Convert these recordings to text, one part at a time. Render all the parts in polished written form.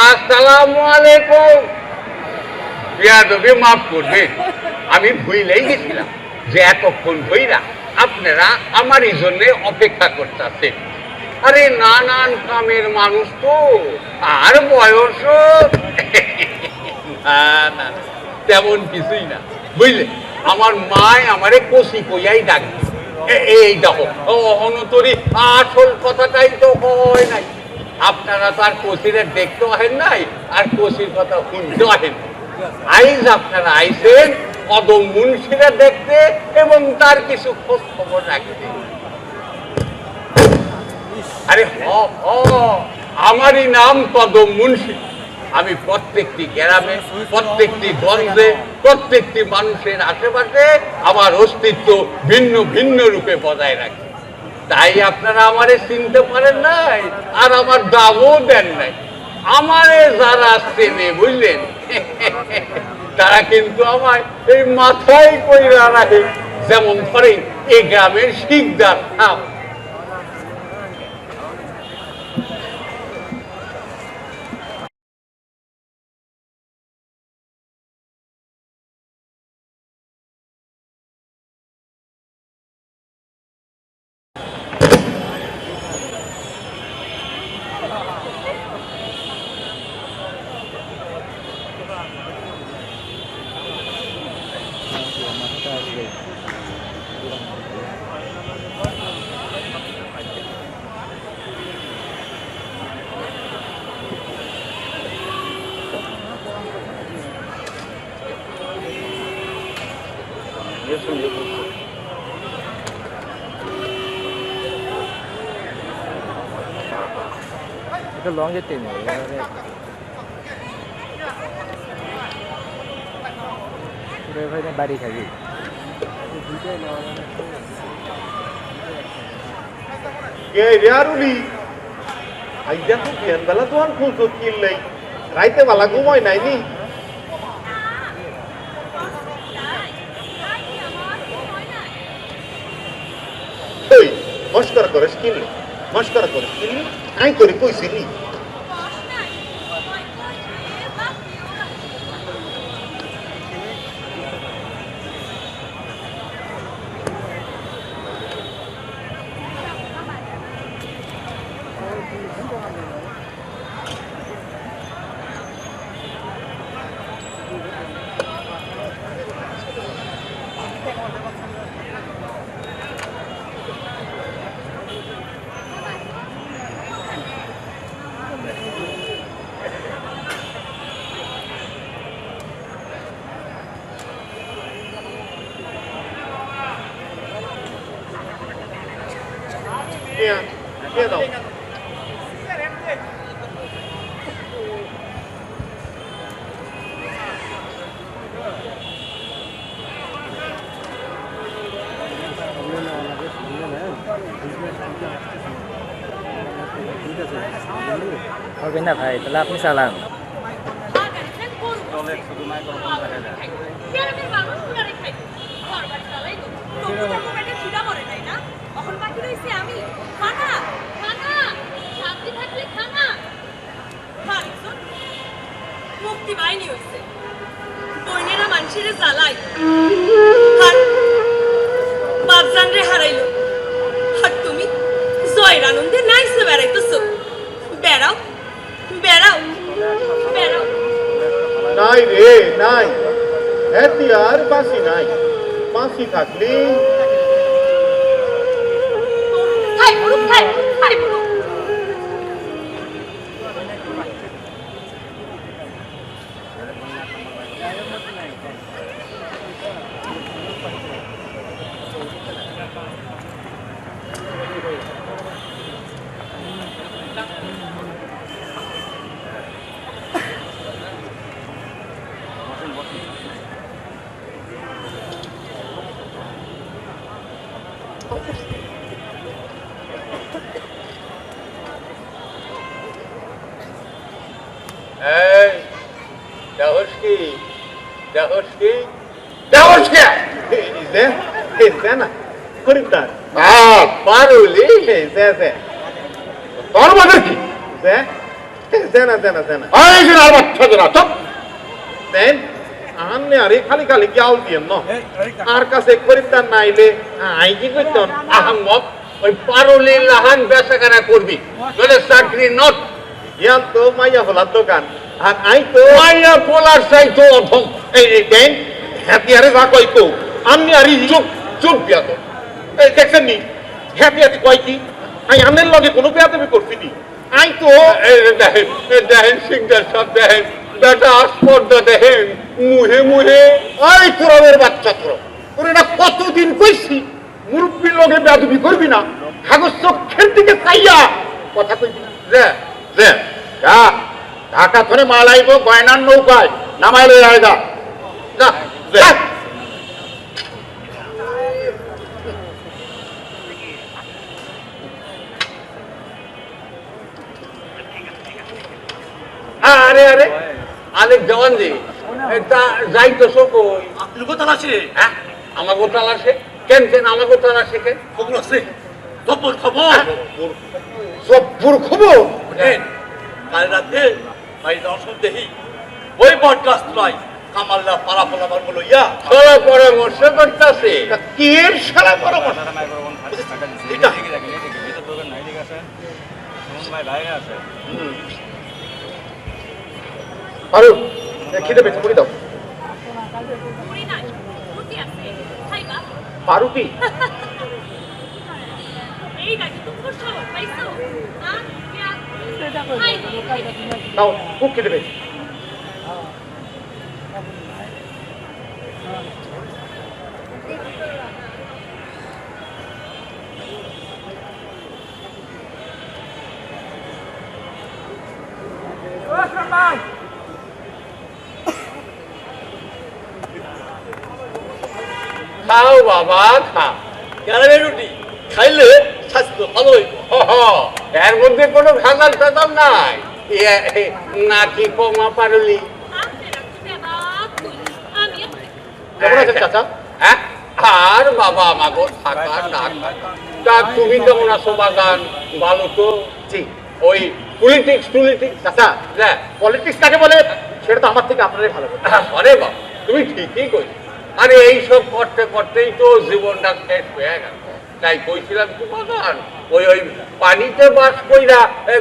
আসসালামু আলাইকুম। বিয়াদবি মাফ করবে, আমি ভুলেই গেছিলাম যে এতক্ষণ কইরা আপনারা আমার এই জন্য অপেক্ষা করতেছেন। আরে নানান কামের মানুষ তো, আর বয়স না তেমন কিছুই না, বুঝলেন। আমার মায় আমারে কষি কইয়াই ডাকবে। এই দেখো অহনতরি আসল কথাটাই তো হয় নাই। আপনারা তো আর কষিরে দেখতে আহেন নাই, আর কষির কথা শুনতে আহেন। আইজ আপনারা আইসেন কদম মুন্সিরা দেখতে এবং তার কিছু খোঁজ খবর রাখতে। আরে আমারই নাম কদম মুন্সি। আমি প্রত্যেকটি গ্রামে, প্রত্যেকটি গঞ্জে, প্রত্যেকটি মানুষের আশেপাশে আমার অস্তিত্ব ভিন্ন ভিন্ন রূপে বজায় রাখি। তাই আপনারা আমারে চিনতে পারেন নাই, আর আমার দামও দেন নাই। আমারে যারা চেনে, বুঝলেন, তারা কিন্তু আমার এই মাথায় কইরা রাখে। যেমন ধরেন এই গ্রামের শিকদার সাপ। itu long যেতে নেই ভাই বাড়ি খাবি বেলা তোমার খুঁজো কিনলেই রাইতে বেলা ঘুমায় নাই নি মস্করা করিস কিনলে মস্করা করিস কিনলি আই করে কইছিলি Iya dong. হবে না ভাই, তাহলে আপনি চালান। মুক্তি বাহিনী হয়েছে বইনেরা মানুষের জ্বালাই বাপজান রে হারাইল আর তুমি জয়ের আনন্দে নাইসে বেড়াইতেছ বেড়াও বেড়াও বেড়াও নাই রে নাই এতি আর বাসি নাই বাসি থাকলি খাই পুরো খাই খাই পুরো খরিদ্দার পারুলি তোর মধ্যে কি দেনা দেনা দেনা এই যে আর বাচ্চা দেনা চুপ দেন আনে আরে খালি খালি কি আউল দিয়েন না আর কাছে খরিদ্দার নাইলে আই কি করতাম আহম্মক ওই পারুলি লাহান বেচাকেনা করবি নইলে চাকরি নট ইয়ান তো মাইয়া হলার দোকান আর আই তো মাইয়া পোলার চাই তো অধম এই দেন হ্যাপি আরে যা কই তো আমি আরে চুপ চুপ দিয়া তো এই দেখছেন নি হ্যাপি আরে কই কি আই আনের লগে কোনো বেয়াদবি করছি নি আই তো এই দেখেন দেখেন সিংদার সব দেখেন বেটা আসপর্দা দেখেন মুহে মুহে ওই তোরের বাচ্চা তোর না কতদিন কইছি মুরব্বির লগে বেয়াদবি করবি না কাগজ চোখের দিকে চাইয়া কথা কইবি না যে যে যা ঢাকা ধরে মাল আইব গয়নার নৌকায় নামাইলে আয়গা যা যা আরে আরে আলেক জওয়ান জি তা যাই তো কই লুকোতাল আছে হ্যাঁ আমার গোতাল আসে কেন কেন আমার গোতাল আসে কেন খবর আছে খবর খবর সব্বুর খবর বুঝলেন কাল রাতে ভাই দর্শন দেহি ওই বট গাছ নাই কামাল্লা পাড়া ফলাবার বলো ইয়া সরা পরামর্শ করতেছে কির শালা পরামর্শ এটা আরে খিদে পেয়েছে মুড়ি দাও মুড়ি নাই রুটি আছে খাইবা পারুটি এই নাকি তুমি সব পাইছো হ্যাঁ দাও খুব খিদে পেয়েছে খাও বাবা খাও গ্যারামের রুটি খাইলে স্বাস্থ্য ভালো হইব এর মধ্যে কোনো ভেজাল টেজাল নাই নাকি কমা পারলি কেমন আছেন চাচা হ্যাঁ আর বাবা আমাকে থাকা না তা তুমি কেমন আছো বাগান ভালো তো জি ওই পলিটিক্স চাচা হ্যাঁ পলিটিক্স কাকে বলে সেটা তো আমার থেকে আপনারাই ভালো বলেন আরে বাবা তুমি ঠিকই কইছো আরে এইসব করতে করতেই তো জীবনটা শেষ হয়ে গেল তাই কইছিলাম কি বাগান ওই ওই পানিতে বাস কইরা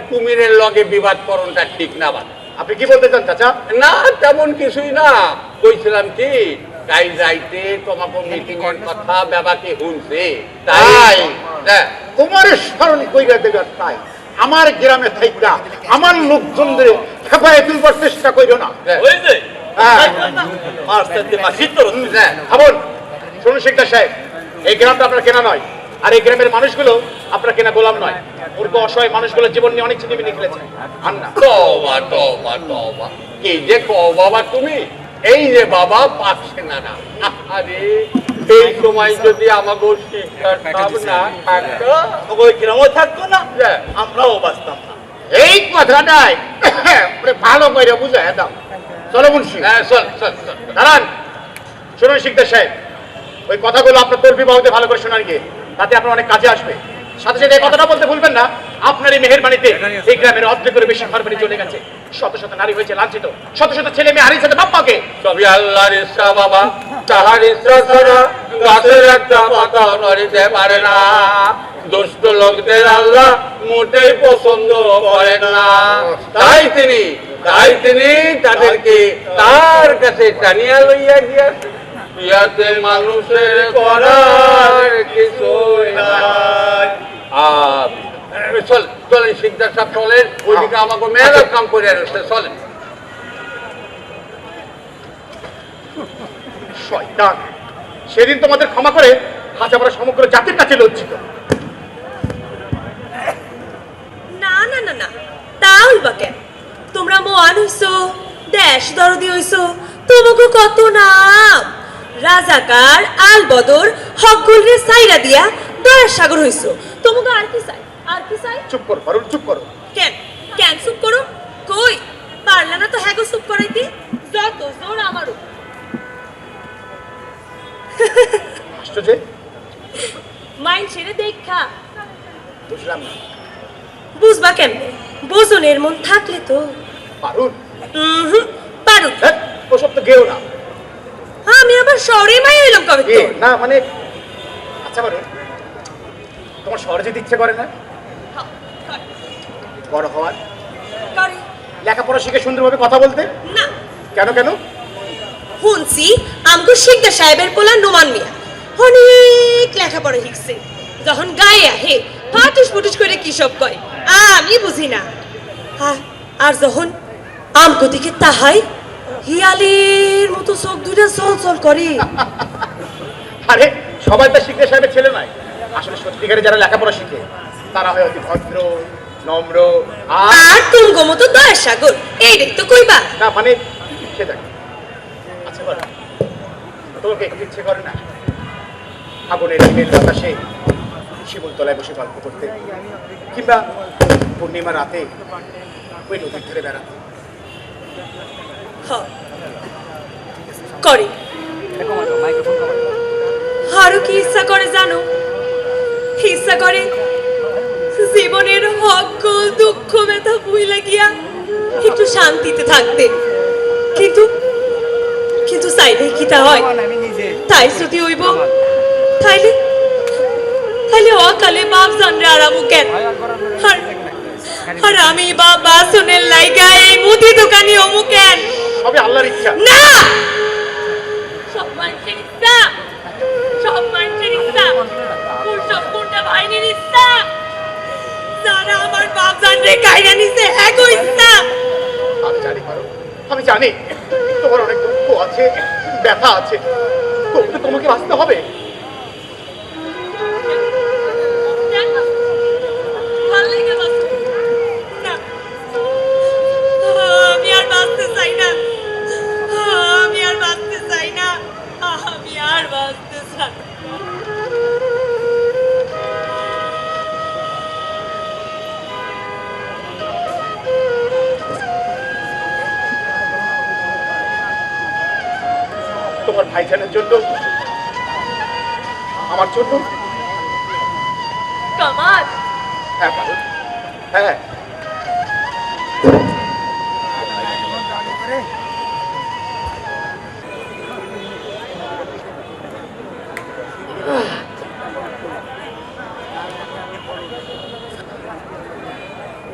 কুমিরের লগে বিবাদ করণটা ঠিক না বাদ আপনি কি বলতে চান চাচা না তেমন কিছুই না কইছিলাম কি তাই যাইতে তোমাকে মিটিং এর কথা বাবাকে শুনছে তাই? হ্যাঁ তোমার স্মরণ কইরা দেবার তাই আমার গ্রামে থাইকা আমার লোকজনদের খেপায় তুলবার চেষ্টা কইরো না হ্যাঁ। ওই যে হ্যাঁ। আর সাথে মাসির তো হ্যাঁ। খাবন শুনুন শিকদার সাহেব এই গ্রামটা আপনার কেনা নয় আর এই গ্রামের মানুষগুলো আপনার কেনা গোলাম নয় মূর্খ অসহায় মানুষগুলোর জীবন নিয়ে অনেক ছিনিমিনি খেলেছে আর না তবা তবা তবা কি যে কও বাবা তুমি এই যে বাবা পাচ্ছে না না আরে এই সময় যদি আমাকে শিক্ষার সব না থাকতো ওই গ্রামও থাকতো না হ্যাঁ। আমরাও বাঁচতাম না এই কথাটাই ভালো করে বুঝাই দাও চলো মুন্সি হ্যাঁ চল চল চল দাঁড়ান শুনুন শিকদার সাহেব ওই কথাগুলো আপনার তর্ফি বাহুতে ভালো করে শোনান গিয়ে তাতে আপনার অনেক কাজে আসবে সাথে সাথে এই কথাটা বলতে ভুলবেন না আপনার এই মেহেরবাড়িতে এই গ্রামের অর্ধেকের বেশি ঘর বাড়ি চলে গেছে শত শত নারী হয়েছে লাঞ্ছিত শত শত ছেলে মেয়ে হারিয়েছে বাপ্পাকে সবই আল্লাহর ইচ্ছা বাবা তাহার ইচ্ছা ছাড়া গাছের একটা পাতা নড়িতে পারে না দুষ্ট লোকদের আল্লাহ মোটেই পছন্দ করেন না তাই তিনি তাদেরকে তার কাছে টানিয়া লইয়া গিয়াছে ইয়াতে মানুষের করার কিছুই নাই আর চল চলেন শিকদার সাহেব চলেন ওইদিকে আমাকে মেলা কাম করে আসছে চলেন শয়তান সেদিন তোমাদের ক্ষমা করে আজ আমরা সমগ্র জাতির কাছে লজ্জিত না না না না তা হইবা কেন তোমরা মহান হইছো দেশ দরদি হইছো তোমাকে কত নাম রাজাকার আল বদর হকগুল রে সাইরা দিয়া দয়ার সাগর হইছো তোমাকে আর কি চাই আর কি চাই চুপ করো পারুল চুপ করো কেন কেন চুপ করো কই পারলে না তো হ্যাগো চুপ করাইতে যত জোর আমারও আশ্চর্য মাইল ছেড়ে দেখা। বুঝলাম না। বুঝবা কেমনে? বোঝনের মন থাকলে তো। পারুন? পারুন। হ্যাঁ, ওসব তো গেও না। আমি আবার শহরে মাই হইলাম কবে তো? না মানে, আচ্ছা পারুন, তোমার শহরে যেতে ইচ্ছে করে না বড় হওয়ার? করে। লেখাপড়া শিখে সুন্দরভাবে কথা বলতে? না। কেন কেন? শুনছি আমগো শিকদার সাহেবের পোলা নোমান মিয়া অনেক লেখাপড়া শিখছে, যখন গায়ে আহে ফাটুস ফুটুস করে কি সব কয় আমি বুঝি না। আর যখন আমগো দিকে তাহাই হিয়ালের মতো চোখ দুটা চল চল করে। আরে সবাই তো শিক্ষা সাহেবের ছেলে নয়। আসলে সত্যিকারে যারা লেখাপড়া শিখে তারা হয় অতি ভদ্র, নম্র। আর তুমগো মতো দয়া সাগর এইটাই তো কইবা। না মানে সেটাই। আচ্ছা বলো, তোমাকে একটু ইচ্ছে করে না আগুনের দিনের বাতাসে শিমুলতলায় বসে গল্প করতে, কিংবা পূর্ণিমা রাতে ওই নদীর ধারে বেড়াতে? করে। আরো কি ইচ্ছা করে জানো? ইচ্ছা করে জীবনের হক দুঃখ ব্যথা ভুইলা গিয়া একটু শান্তিতে থাকতে, কিন্তু কিন্তু চাইলে কি তা হয়? তাই যদি হইব তাইলে তাইলে অকালে বাপ জানরে আরামু কেন? আর আমি বাপ বাসনের লাইগা এই মুদি দোকানি অমু কেন? সবই আল্লাহর ইচ্ছা। না, সব মানুষের ইচ্ছা, সব মানুষের ইচ্ছা, ওর সব কোনটা ভাইনের ইচ্ছা। যারা আমার বাপ জানরে কাইরা নিছে এগো ইচ্ছা। আমি জানি পারো, আমি জানি তোমার অনেক দুঃখ আছে, ব্যথা আছে, তবু তোমাকে বাঁচতে হবে। ভাল লাগে বাঁচতে। না, আমি আর বাঁচতে চাই না, আমি আর বাঁচতে চাই না, আমি আর বাঁচতে চাই না। তোমার ভাইজানের জন্য, আমার জন্য। কামাল, হ্যাঁ পারো, হ্যাঁ।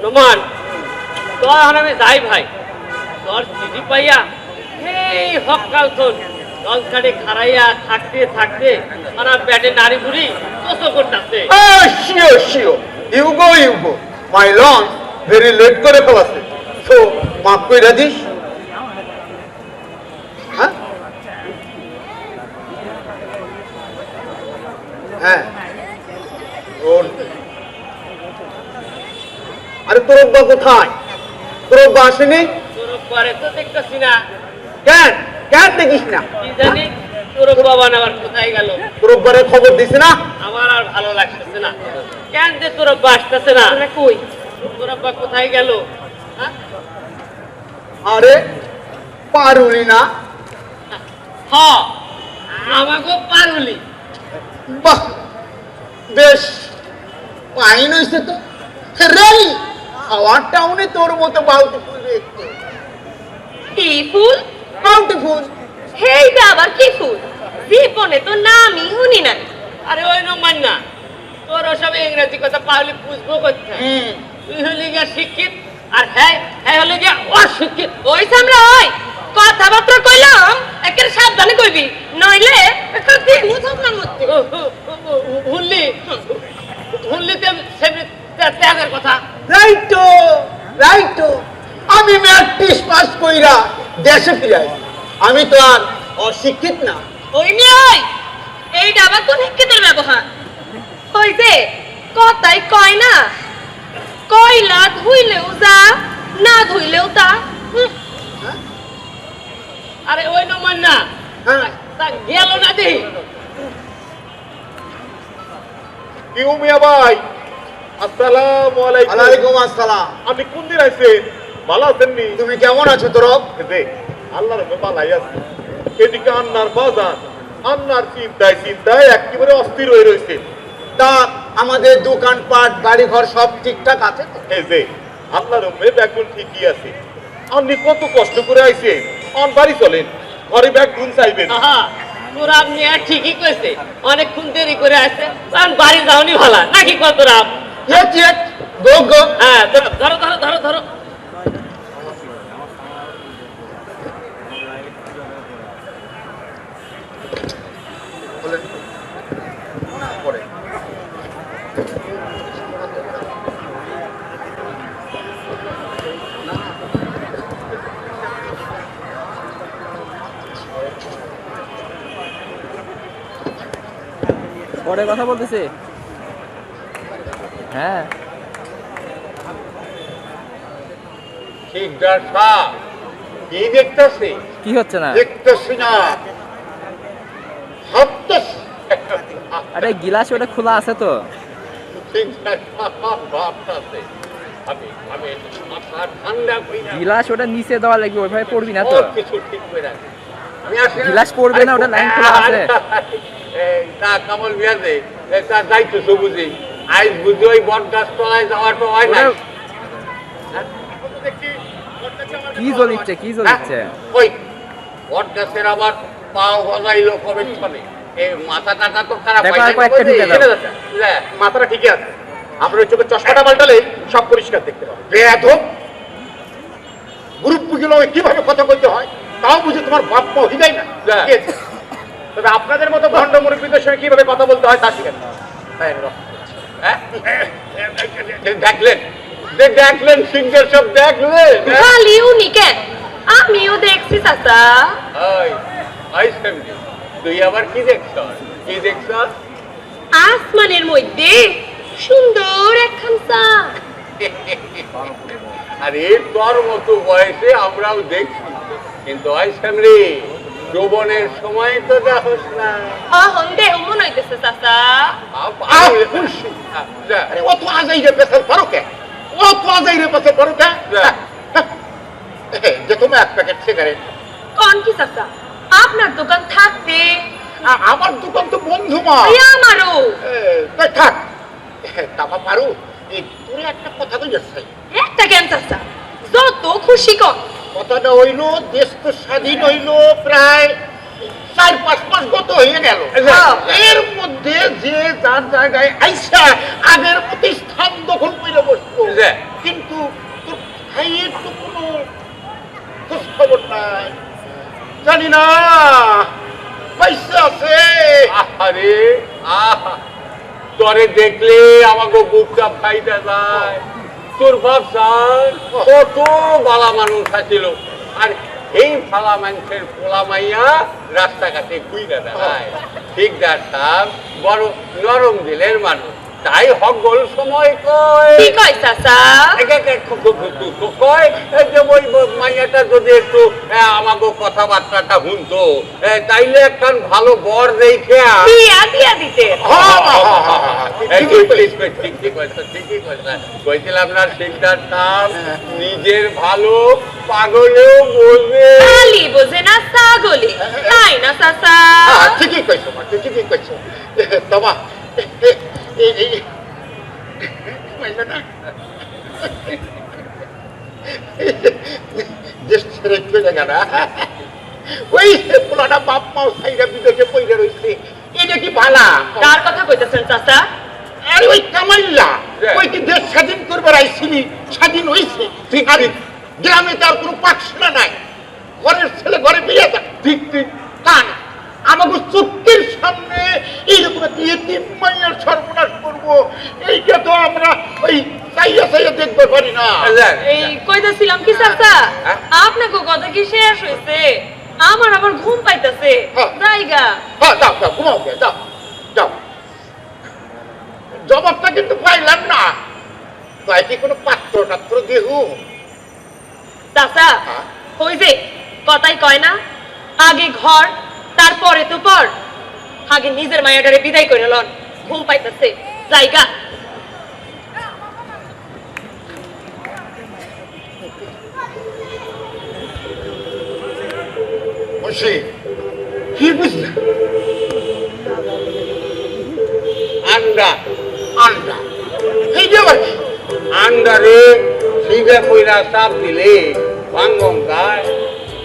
নোমান, তোর আর আমি যাই ভাই, তোর চিঠি পাইয়া এই হকাল তোর লঞ্চারে খারাইয়া থাকতে থাকতে আমার পেটে নারী বুড়ি কত করতেছে। শিওর শিওর, ইউগো ইউগো, মাই লঞ্চ ভেরি লেট করে ফেলাছে, তো মাফ কইরা দিস। হ্যাঁ হ্যাঁ, ওর আরে তোর অব্বা কোথায়? তোর অব্বা আসেনি? তোর পরে তো দেখতেছি না। কেন কেন দেখিস না? কি জানি তোর বাবা আবার কোথায় গেল? তোর অব্বারে খবর দিছে না? আমার আর ভালো লাগতেছে না। কেন যে তোর আব্বা আসতেছে না? কই তোর আব্বা কোথায় গেল? হ্যাঁ? আরে পারুলি না? হ, আমাকেও পারুলি। বাহ, বেশ পাইন হয়েছে তো। রেলি খাওয়ার টাউনে তোর মতো বাউটিফুল দেখতে। কি ফুল? বাউটিফুল? হেইটা আবার কি ফুল? জীবনে তো নামই শুনি নাই। আরে ওই নোমান না, তোর ওসব ইংরেজি কথা পারলে বুঝবো করতে। তুই হলি গিয়া শিক্ষিত আর হ্যাঁ হ্যাঁ হলে গিয়া অশিক্ষিত। ওই সামরা ওই কথাবার্তা কইলাম একের সাবধানে কইবি, নইলে একটা দিন মুছামনার মধ্যে। হুল্লি হুল্লিতে ত্যাগের কথা। রাইটো রাইটো, আমি ম্যাট্রিক পাস কইরা দেশে ফিরাই, আমি তো আর অশিক্ষিত না। ওই নিয়ে ওই এইটা আবার কোন শিক্ষিতের ব্যবহার? ওই যে কথাই কয় না, কয়লা ধুইলেও যা, না ধুইলেও তা। আরে ওই নোমান না, হ্যাঁ, তা গেল না দেহি। কি মিয়া ভাই, আসসালামু আলাইকুম। ওয়ালাইকুম আসসালাম। আপনি কোন দিন আইছেন? ভালো আছেন নি? তুমি কেমন আছো তোরব? আল্লাহর ভালাই আছে। এদিকে আন্নার বাজার, আন্নার চিন্তায় চিন্তায় একেবারে অস্থির হয়ে রয়েছে। তা আমাদের দোকানপাট বাড়িঘর সব ঠিকঠাক আছে তো? এই যে আপনার মেয়ে ব্যাগুন ঠিকই আছে, আপনি কত কষ্ট করে আইছে, অন বাড়ি চলেন, ঘরে ব্যাগুন চাইবেন। আহা, তোরা আপনি আর ঠিকই কইছে, অনেকক্ষণ দেরি করে আসছে, কারণ বাড়ি যাওনি ভালো নাকি কত রাম? ইয়েট ইয়েট, গো গো। হ্যাঁ, ধরো ধরো ধরো ধরো ধরো। বলেন পরে পরে কথা বলতেছে। হ্যাঁ শিকদার সাহেব কি দেখতেছি? কি হচ্ছে না? দেখতেছি না, ভাবতেছি। আরে গিলাস ওটা খোলা আছে তো। শিকদার সাহেব ভাবতেছে। আমি আমি মাথা ঠান্ডা কইরা গিলাস ওটা নিচে দেওয়া লাগবে, ওইভাবে পড়বি না তো। সব কিছু ঠিক করে রাখি। আমি আসি না? গিলাস পড়বে না, ওটা লাইন খোলা আছে। এই তা কামল বিয়াতে তা যাইতেছো বুঝি, আইস বুঝি ওই বটগাছ তলায় যাওয়ার তো হয় না। ওটা কি জ্বলিচ্ছে, কি জ্বলিচ্ছে? ওই বটগাছের আবার পাও গজাইলো কবে ছনে, এই মাথা টাথা তো খারাপ দেখো, হয় আর না কয়েকটা বুঝি? ঢুকে দাও। ঠিক আছে, লে, মাথাটা ঠিকই আছে, আপনার চোখের চশমাটা পাল্টালে সব পরিষ্কার দেখতে পাবেন। বেয়াদব, গ্রুপ গুলো কিভাবে কথা বলতে হয় তাও বুঝে তোমার বাপ মা হইলাই না। হ্যাঁ। ঠিক আছে? তবে আপনাদের মতো ভণ্ড মুরব্বীদের সঙ্গে কিভাবে কথা বলতে হয় তা শিখেন। তাই আমি রক্ষা করছি। হ্যাঁ? দেখলেন দেখলেন সিংহের সব দেখলেন? হ্যাঁ? খালি উনি কেন, আমিও দেখছি চাচা। ওই ওই সেমনি তুই আবার কি দেখছ? কি দেখছ? আসমানের মধ্যে সুন্দর একখান চাঁদ। আরে তোর মতো বয়সে আমরাও দেখছি, কিন্তু ওই সেমনি যৌবনের সময় তো দেখোস না। অহন দেহ মনে হইতেছে চাচা। খুশি। আরে অত আজাই রে পেছাল পারো কে? অত আজাই রে পেছাল পারো কে? হ্যাঁ। যে তুমি এক প্যাকেট সিগারেট, কোন কি চাচা, আপনার দোকান থাকতে আমার দোকান তো বন্ধু মা। এই আমারও তাই থাক, তামা পারো। এই তোরে একটা কথা তো যাচ্ছে, একটা কেন চাচা, যত খুশি কর। কথাটা হইলো দেশ তো স্বাধীন হইলো প্রায় 4-5 মাস গত হয়ে গেল। হ্যাঁ। এর মধ্যে যে যার জায়গায় আইসা আগের মতো স্থান দখল করে বসতো, হ্যাঁ। কিন্তু তোর ভাইয়ের তো কোনো খোঁজ খবর নাই, জানি না পয়সা আছে। আরে আহা, তোরে দেখলে আমাকে বুকটা ফাইটা যায়। তোর বাপ স্যার কত বালা মানুষ আছিল, আর এই ফালা মানুষের পোলা মাইয়া রাস্তাঘাটে ঘুরে বেড়ায়। ঠিকদার সাহেব বড় নরম দিলের মানুষ, তাই হকগোল সময় কয় কি কয় চাচা? কয় যে ওই মাইয়াটা যদি একটু আমাকে কথাবার্তাটা শুনতো, তাইলে একখান ভালো বর দেখে বিয়া দিয়া দিতে। কইছিলাম না শিকদার সাহেব নিজের ভালো পাগলেও বোঝে। খালি বোঝে না ছাগলে, তাই না চাচা? ঠিকই কইছো মা, ঠিকই কইছো। তোমা দেশ ছেড়ে চলে গেল, ওই পোলাটা বাপ মাও সাইরা বিদেশে পইরা রইছে, এটা কি ভালা? কার কথা কইতেছেন চাচা? আরে ওই কামাইল্লা, ওই কি দেশ স্বাধীন করবার আইছিলি, স্বাধীন হইছে। ঠিক, আর ঠিক। গ্রামে তার কোনো পাঠশালা নাই, ঘরের ছেলে ঘরে বিয়ে যায়। ঠিক ঠিক। তা না, আমাকে চোখের সামনে এইরকম একটা ইতিম মাইয়ার সর্বনাশ করবো, এইটা তো আমরা ওই চাইয়া চাইয়া দেখতে পারি না। এই কইতেছিলাম কি চাচা, হ্যাঁ? আপনাকে কথা কি শেষ হইছে? আমার আবার ঘুম পাইতেছে, হ্যাঁ। জায়গা। হ্যাঁ, যাও যাও, ঘুমাও গে, যাও যাও। জবাবটা কিন্তু পাইলাম না, তাই কি কোনো পাত্র টাত্র দেহ? চাচা হ্যাঁ। ওই যে কথাই কয় না, আগে ঘর তারপরে তো পর। আগে নিজের মায়াটারে বিদায় করে লন, ঘুম পাইতেছে, জায়গা। বসে কি বুঝলেন? আর আন্ডা আন্ডা এই যে আবার কি? আন্ডারে সিধা কইরা চাপ দিলে ভাঙ্গন গায়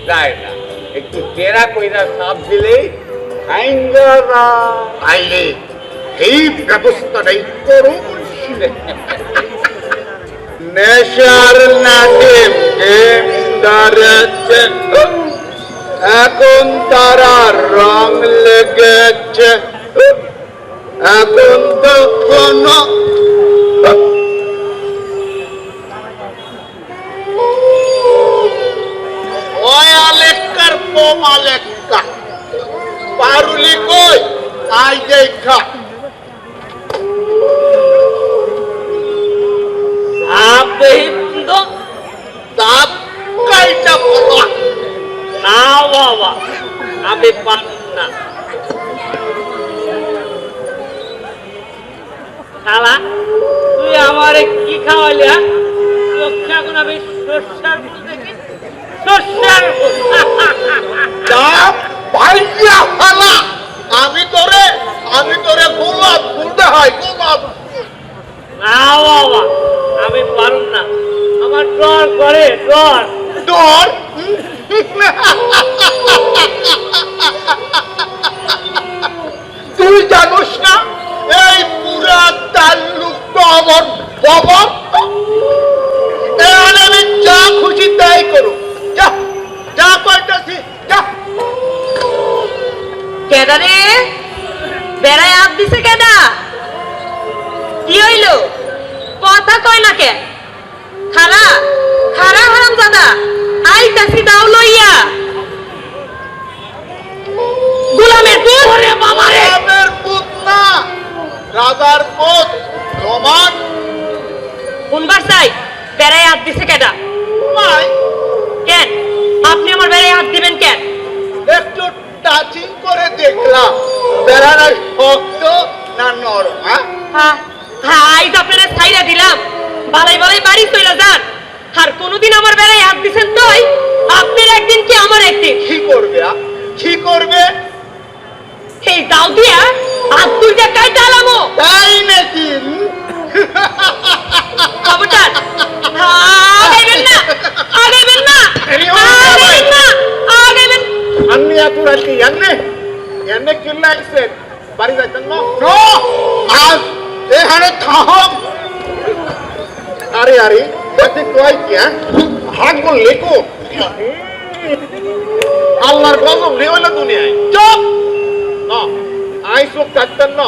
যায় না, একটু টেরা কইরা চাপ দিলে ভাঙ্গা না। তাইলে এই ব্যবস্থাটাই করো মুন্সি। নেশার নাটে ধরেছে, এখন তারা রং লেগেছে, এখন তো কোনো ওই আলেক্কার কম আলেক্কা পারুলি কই আই দেখা আবেন্দ সাপ কাইটা বলা না বাবা, আমি পারব না। শালা তুই আমারে কি খাওয়ালি? হ্যাঁ? চোখটা এখন আমি শস্যার ফুল দেখি, শস্যার ফুল। সাপ ভাইয়া ফালা আমি তোরে গোলাপ ফুলতে হয় গোলাপ না বাবা, আমি পারব না, আমার ডর করে, ডর। ডর তুই জানোস না এই পুরা তাল্লুক তো আমার বাবা। এখানে আমি যা খুশি তাই করো, যা যা কইতাছি যা। কেডা রে বেড়ায় হাত দিছে কেডা? কি হইল? কথা কয় না কে? খারা খারা হারামজাদা আইতাছি দাও লইয়া। গোলামের পুত ওরে বাবা রে! রাজার পুত না, রাজার পুত রমান কোনবার চাই বেড়ায় হাত দিছে কেডা? নাই। কেন আপনি আমার বেড়ায় হাত দিবেন কেন? একটু টাচিং করে দেখলাম বেড়ানো শক্ত না নরম। হ্যাঁ আইজ আপনারা ছাইরা দিলাম, বালাই বালাই বাড়ি চইলা যান। আর কোনোদিন আমার বেড়ায় হাত দিছেন তাই আপনার একদিন কি আমার একদিন। কি করবে কি করবে? এই দাও দিয়া হাত দুইটা কাইটা আলামো তাই নাকি? খবরদার আগাইবেন না, আগাইবেন না, আগাইবেন না, আগাইবেন। আপনি এত রাখি এমনি এমনি কিল্লা আইছেন বাড়ি যাইতেন না? আজ এখানে থাম। আরে আরে এতে কই কি হাত বললে কো আল্লাহর গজব নেই হইলো দুনিয়ায়। চুপ না আই চোখ থাকতেন না।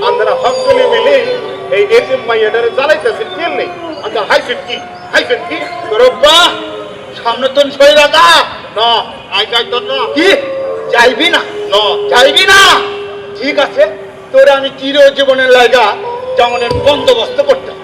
আপনারা হকলি মিলে এই এটিএম মাইয়াটারে জ্বালাইতেছেন কেন নেই? আপনার হাইফেন কি রব্বা সামনে তো সই রাখা না আই যাইতেন না। কি যাইবি না? না যাইবি না। ঠিক আছে তোরে আমি চির জীবনের লাগা যেমনের বন্দোবস্ত করতাম।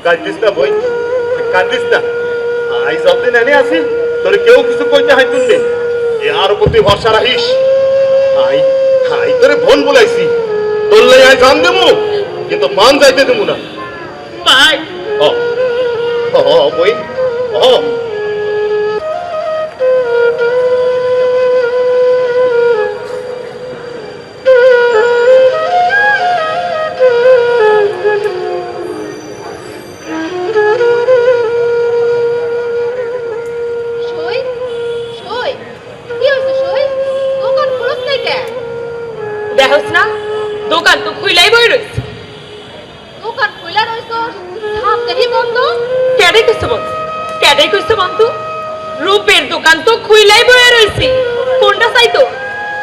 কাঁদিস না বই, কাঁদিস না। আই যতদিন এনে আছি তোর কেউ কিছু কইতে হয় তুললে আর প্রতি ভরসা রাখিস। আই আই তোরে বোন বলাইছি তোর লাই আই জান দেবো কিন্তু মান যাইতে দেবো না। ভাই বই দেখছ না দোকান তো খুইলাই বই রয়েছে। দোকান খুলে রইছো হাত দেখি বন্ধ। কেডাই কইছো বন্ধু? কেডাই কইছো বন্ধু? রূপের দোকান তো খুইলাই বই রয়েছে। কোনটা চাইতো?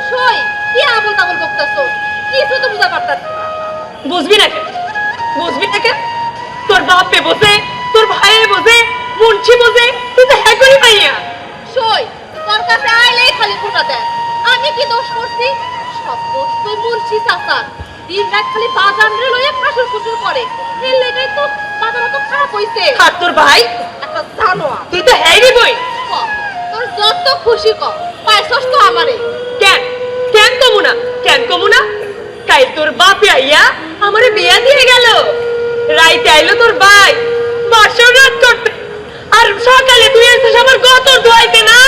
সই কি আবল তাবল বকতাছো? কিছু তো বুঝা পারতাছ না। বুঝবি না কেন? বুঝবি না কেন? তোর বাপে বোঝে, তোর ভাইয়ে বোঝে, মুন্সি বোঝে, তুই তো হ্যাঁ করি পাইয়া। সই তোর কাছে আইলেই খালি ফোটা দেয়। আমি কি দোষ করছি? সব দোষ তো মুন্সি চাচার। দিন রাত খালি বাজার রে লইয়া ফাঁসুর ফুসুর করে। এর লেগাই তো বাজার তো খারাপ হইছে। আর তোর ভাই একটা জানোয়া। তুই তো হ্যাঁ বই। তোর যত খুশি কর পাইছস তো আমারে। কেন কেন কমু না? কেন কমু না? কাল তোর বাপে আইয়া আমারে বিয়া দিয়ে গেল, রাইতে আইলো তোর ভাই বাসর রাত করতে, আর সকালে তুই এসেছিস আমার গতর ধোয়াইতে না।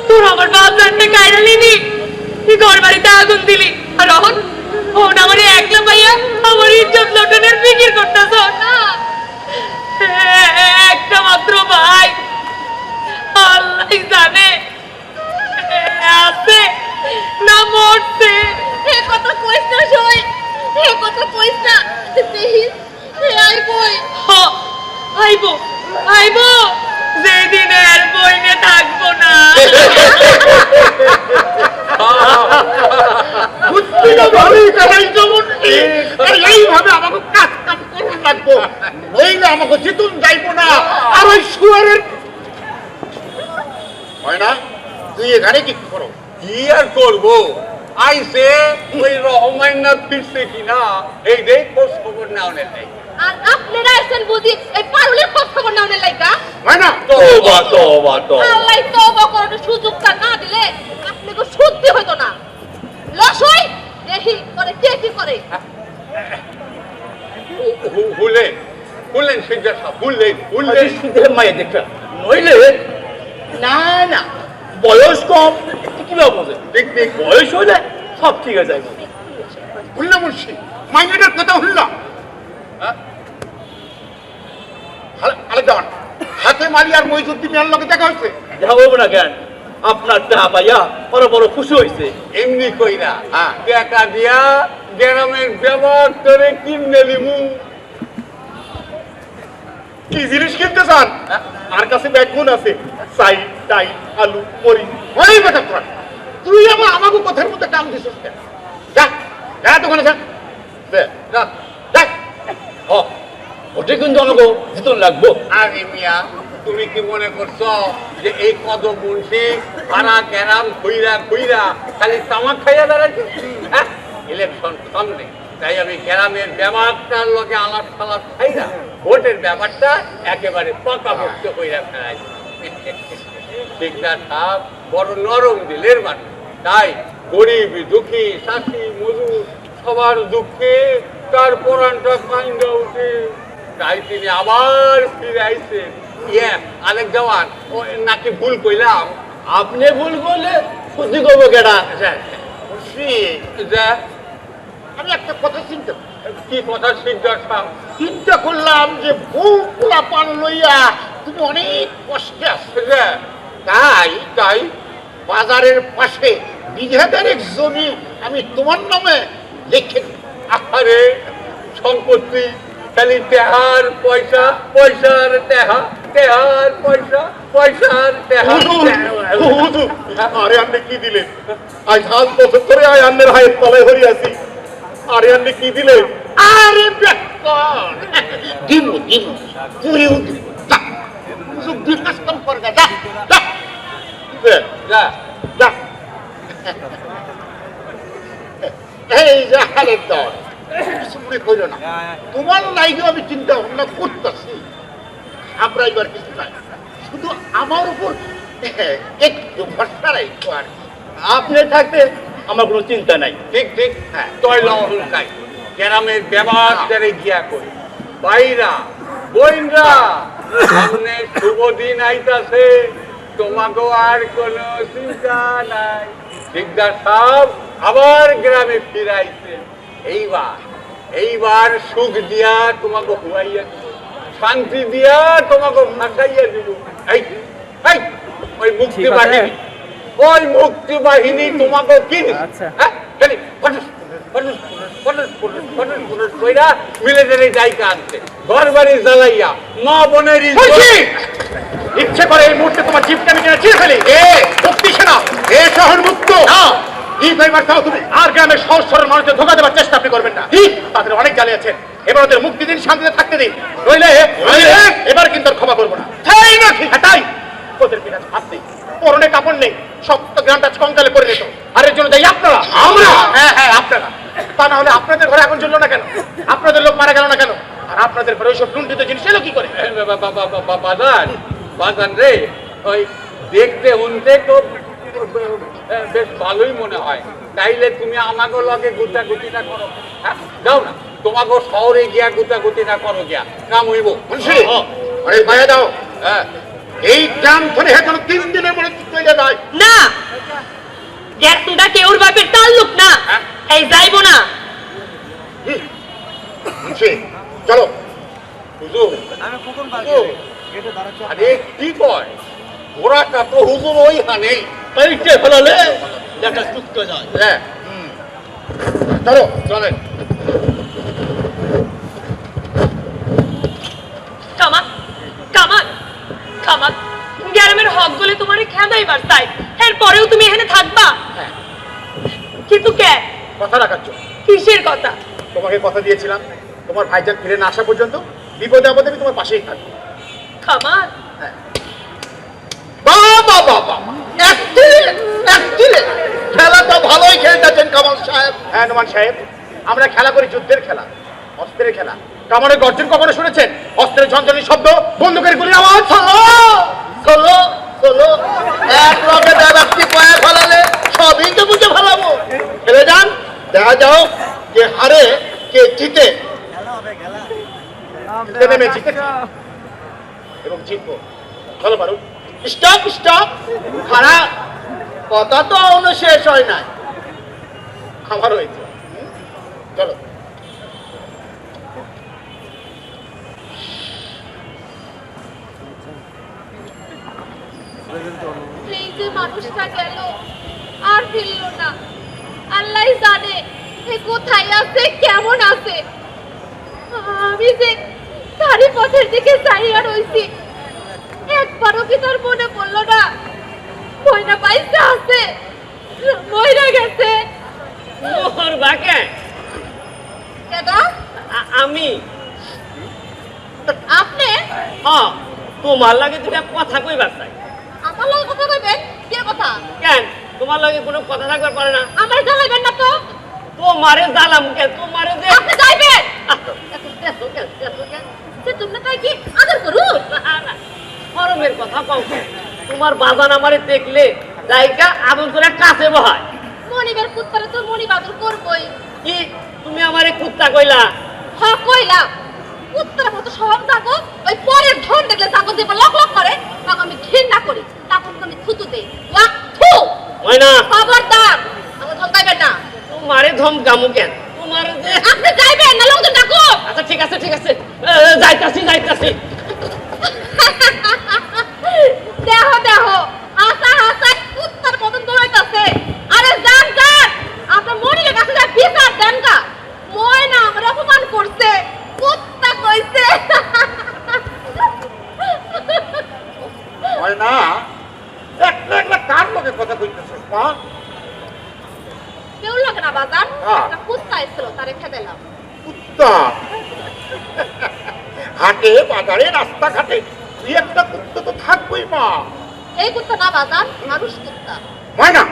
তোর আমার বাপ রাতে কায়রা নিনি, তুই ঘর বাড়িতে আগুন দিলি, আর আমারে একলা পাইয়া আমার ইজ্জত লুটানোর ফিকির করতেছ না। একটা মাত্র ভাই, আল্লাহ জানে আছে না মরছে। এ কথা কইস না সই, এ কথা কইস না। দেখিস আইবই, আইবো আইবো, যেদিন আর বইনে থাকবো না। এইভাবে আমাকে কাজ কাম করুন লাগবো, নইলে আমাকে জিতুন যাইবো না। আর ওই শুয়ারের হয় না, তুই এখানে কি করো? কি আর করবো, আইসে ওই রহমান না ফিরছে কিনা এই দেখ খোঁজ খবর নেওয়া নেই। আর আপনারা এসেন বুঝি এই পারুলের খোঁজ খবর নাও না লাইকা। হয় না? তোবা তোবা তোবা। আল্লাহ তওবা করার সুযোগটা না দিলে আপনাকে শুদ্ধি হইতো না। লসই দেখি করে কে কি করে। হুলেন হুলেন সিদ্ধা সাহেব, হুলেন হুলেন। মায়ের দেখা নইলে না না বয়স কম কিভাবে বোঝে? ঠিক ঠিক বয়স হইলে সব ঠিক আছে। হুল্লা মুন্সি, মাইনেটার কথা হুল্লা। আলেকজান্ডার হাতে মারি আর মইজুদ্দিন মিয়ার লগে দেখা হইছে। দেখা বলবো না কেন, আপনার টাকা পাইয়া বড় বড় খুশি হয়েছে। এমনি কইরা টাকা দিয়া গ্রামের ব্যবহার করে কিনে নিমু। কি জিনিস কিনতে চান? আর কাছে ব্যাগগুন আছে, চাই টাই আলু মরিচ। ওই কথা কর, তুই আমার আমাকে কথার মধ্যে কাম দিছিস কেন? যা যা দোকানে যা, যা যা। ও ওটা কিন্তু আমাকে জিতন লাগবো। আরে মিয়া, তুমি কি মনে করছো যে এই কদম মুন্সি সারা গ্রাম খুইরা খুইরা খালি তামাক খাইয়া দাঁড়াচ্ছে? হ্যাঁ, ইলেকশন সামনে, তাই আমি গ্রামের ব্যাপারটার লগে আলাপ সালাপ খাইরা ভোটের ব্যাপারটা একেবারে পাকাপোক্ত হইয়া ফেলাই। ঠিকঠাক সাপ বড় নরম দিলের মানুষ, তাই গরিব দুঃখী চাষি মজুর সবার দুঃখে তার পরাণটা কান্দা উঠে। তাই তিনি আবার ফিরে আইছেন। আরেক জওয়ান, ও নাকি ভুল কইলাম? আপনি ভুল করলে সত্যি করবো কেটা? আমি একটা কথা চিন্তা কি কথা জিজ্ঞাসা? চিন্তা করলাম যে বউ পোলা পান লইয়া তুমি অনেক কষ্টে আসছো। তাই তাই বাজারের পাশে বিঘাদারেক জমি আমি তোমার নামে লিখে দিই। আরে সম্পত্তি খালি টেহার পয়সা, পয়সার টেহা, টেহার পয়সা, পয়সার টেহা। আরে আপনি কি দিলেন? আজ 5 বছর ধরে আয় আন্নের হায়ের তলায় হরি আছি। আরে আপনি কি দিলেন? আরে বেকর দিমু দিমু তুইও দিমু। যা সুযোগ দিয়ে কাজ কাম কর, যা যা যা যা। এই যে হালের দল, কিছু মনে করো না, তোমার লাইগেও আমি চিন্তা ভাবনা করতেছি। ঘাবড়াইবার কিছু নাই, শুধু আমার উপর একটু ভরসা রাখো আর কি। আপনি থাকতে আমার কোনো চিন্তা নাই। ঠিক ঠিক, হ্যাঁ তয় লঙ্কাই গ্রামের ব্যবহার গিয়া করি। বাইরা বইনরা সামনে শুভ দিন আইতাছে, তোমাকেও আর কোনো চিন্তা নাই। সিকদার সাহেব আবার গ্রামে ফিরাইছে। এইবার সুখ দিয়া তোমাকে হুয়াইয়া দিব, শান্তি দিয়া তোমাকে ভাসাইয়া দিব। এই এই ওই মুক্তি বাহিনী, ওই মুক্তি বাহিনী তোমাকে কি আচ্ছা। মিলিটারি জায়গা আনতে, ঘর বাড়ি জ্বালাইয়া মা বোনের ইচ্ছে করে এই মুহূর্তে তোমার জীবটা আমি চিনে ফেলি। এ মুক্তি সেনা, এ শহর মুক্ত না। কি কইবার চাও তুমি? আর গ্রামের সহজ সরল মানুষদের ধোঁকা দেওয়ার চেষ্টা আপনি করবেন না। তাদের অনেক জ্বালিয়ে আছেন, এবার ওদের মুক্তি দিন, শান্তিতে থাকতে দিন, নইলে এবার কিন্তু আর ক্ষমা করবো না। তাই না? ঠিক তাই। ওদের বিরাজ ভাত নেই, পরনে কাপড় নেই, সব তো গ্রামটা কঙ্কালে করে দিত। আর এর জন্য দায়ী আপনারা। আমরা? হ্যাঁ হ্যাঁ আপনারা। তা না হলে আপনাদের ঘরে আগুন জ্বললো না কেন? আপনাদের লোক মারা গেল না কেন? আর আপনাদের ঘরে ওইসব লুণ্ঠিত জিনিস এলো কি করে? বাজান বাজান রে, ওই দেখতে শুনতে তো বেশ ভালোই মনে হয়। তাইলে তুমি আমাকে লগে গুতাগুতিটা করো, হ্যাঁ যাও না, তোমাকে শহরে গিয়া গুতাগুতিটা করো গিয়া, কাম হইব। মুন্সি আরে ভাইয়া দাও, হ্যাঁ এই গ্রাম ধরে এখন 3 দিনের মনে চলে যায়। না জ্যাঠুটা কেউর বাপের তাল্লুক না, হ্যাঁ? এই যাইবো না। মুন্সি চলো। হুজুর আরে কি কয়, ওরাটা তো হুজুর ওই হানেই। পাইটে ফেলালে দেখা চুক্ত যায়। হ্যাঁ চলো চলেন। কামাল কামাল কামাল, গ্রামের হক গুলো তোমার খেদাইবার চাই, এরপরেও তুমি এখানে থাকবা? কিন্তু কে? কথা রাখার জন্য। কিসের কথা? তোমাকে কথা দিয়েছিলাম তোমার ভাইজান ফিরে না আসা পর্যন্ত বিপদে আপদে আমি তোমার পাশেই থাকবো। কামাল বাবা বাবা, খেলা তো ভালোই খেলতেছেন কামাল সাহেব। হ্যাঁ নোমান সাহেব, আমরা খেলা করি যুদ্ধের খেলা, অস্ত্রের খেলা। কামানের গর্জন কখনো শুনেছেন? অস্ত্রের ঝনঝনি শব্দ, বন্দুকের গুলির আওয়াজ। চলো চলো, এক লগে ব্যক্তি পায়ে ফেলালে সবই তো বুঝে ফেলাবো। খেলে যান, দেখা যাও কে হারে কে জিতে। নেমে জিতেছি এবং জিতবো। চলো পারুন। স্টপ স্টপ, খারাপ কথা তো এখনো শেষ হয় নাই, খাবার হয়েছে। চলো। এই যে মানুষটা গেল আর ফিরল না, আল্লাহই জানে এ কোথায় আছে, কেমন আছে। আমি যে তারই পথের দিকে চাইয়া রইছি, একবারও কি তোর মনে পড়লো না ময়না পাইছে আছে, ময়না গেছে। মোহর বাকে কেডা? আমি আপনি হ্যাঁ তোমার লাগে দুটা কথা কইবার চাই। আমার লগে কথা কইবেন? কে কথা? কেন তোমার লাগে কোনো কথা থাকবার পারে না? আমার জ্বালাইবেন না তো? তোমারে জ্বালাম কেন, তোমারে যে আপনি যাইবেন? এত কেন, এত কেন? যে তুমি তাই কি আদর করু? গরমের কথা পাও কেন? তোমার বাজান আমারে দেখলে জায়গা আদর করে কাছে বহায়। মনিবের কুত্তারে তো মনি বাদর করবই। কি তুমি আমারে কুত্তা কইলা? হ্যাঁ কইলাম, কুত্তার মতো সব থাকো, ওই পরের ধন দেখলে থাকো যে লক লক করে, তখন আমি ঘৃণা করি, তখন আমি থুতু দেই। ওয়াক থু! হয় না খবরদার আমার ধমকাইবেন না। তোমারে ধমকামু কেন? তোমারে যে আপনি যাইবেন না লোকজন ডাকো। আচ্ছা ঠিক আছে ঠিক আছে, যাইতাছি যাইতাছি। দেহ দেহ হাসা হাসা কুত্তার মতন দৌড়াইতাছে। আরে যান যান, আপনার মনিবের কাছে যা বিচার দেন গা। ময়না আমার অপমান করছে, কুত্তা কইছে। হয় না, একলা একলা কার লগে কথা কইতেছে? কেউ লাগে না বাজার, হ্যাঁ। একটা কুত্তা এসেছিল তারে খেদেলাম। কুত্তা হাটে বাজারে রাস্তাঘাটে তুই একটা কুত্তা তো থাকবই মা। এই কুত্তা না বাজার, মানুষ কুত্তা। হয় না,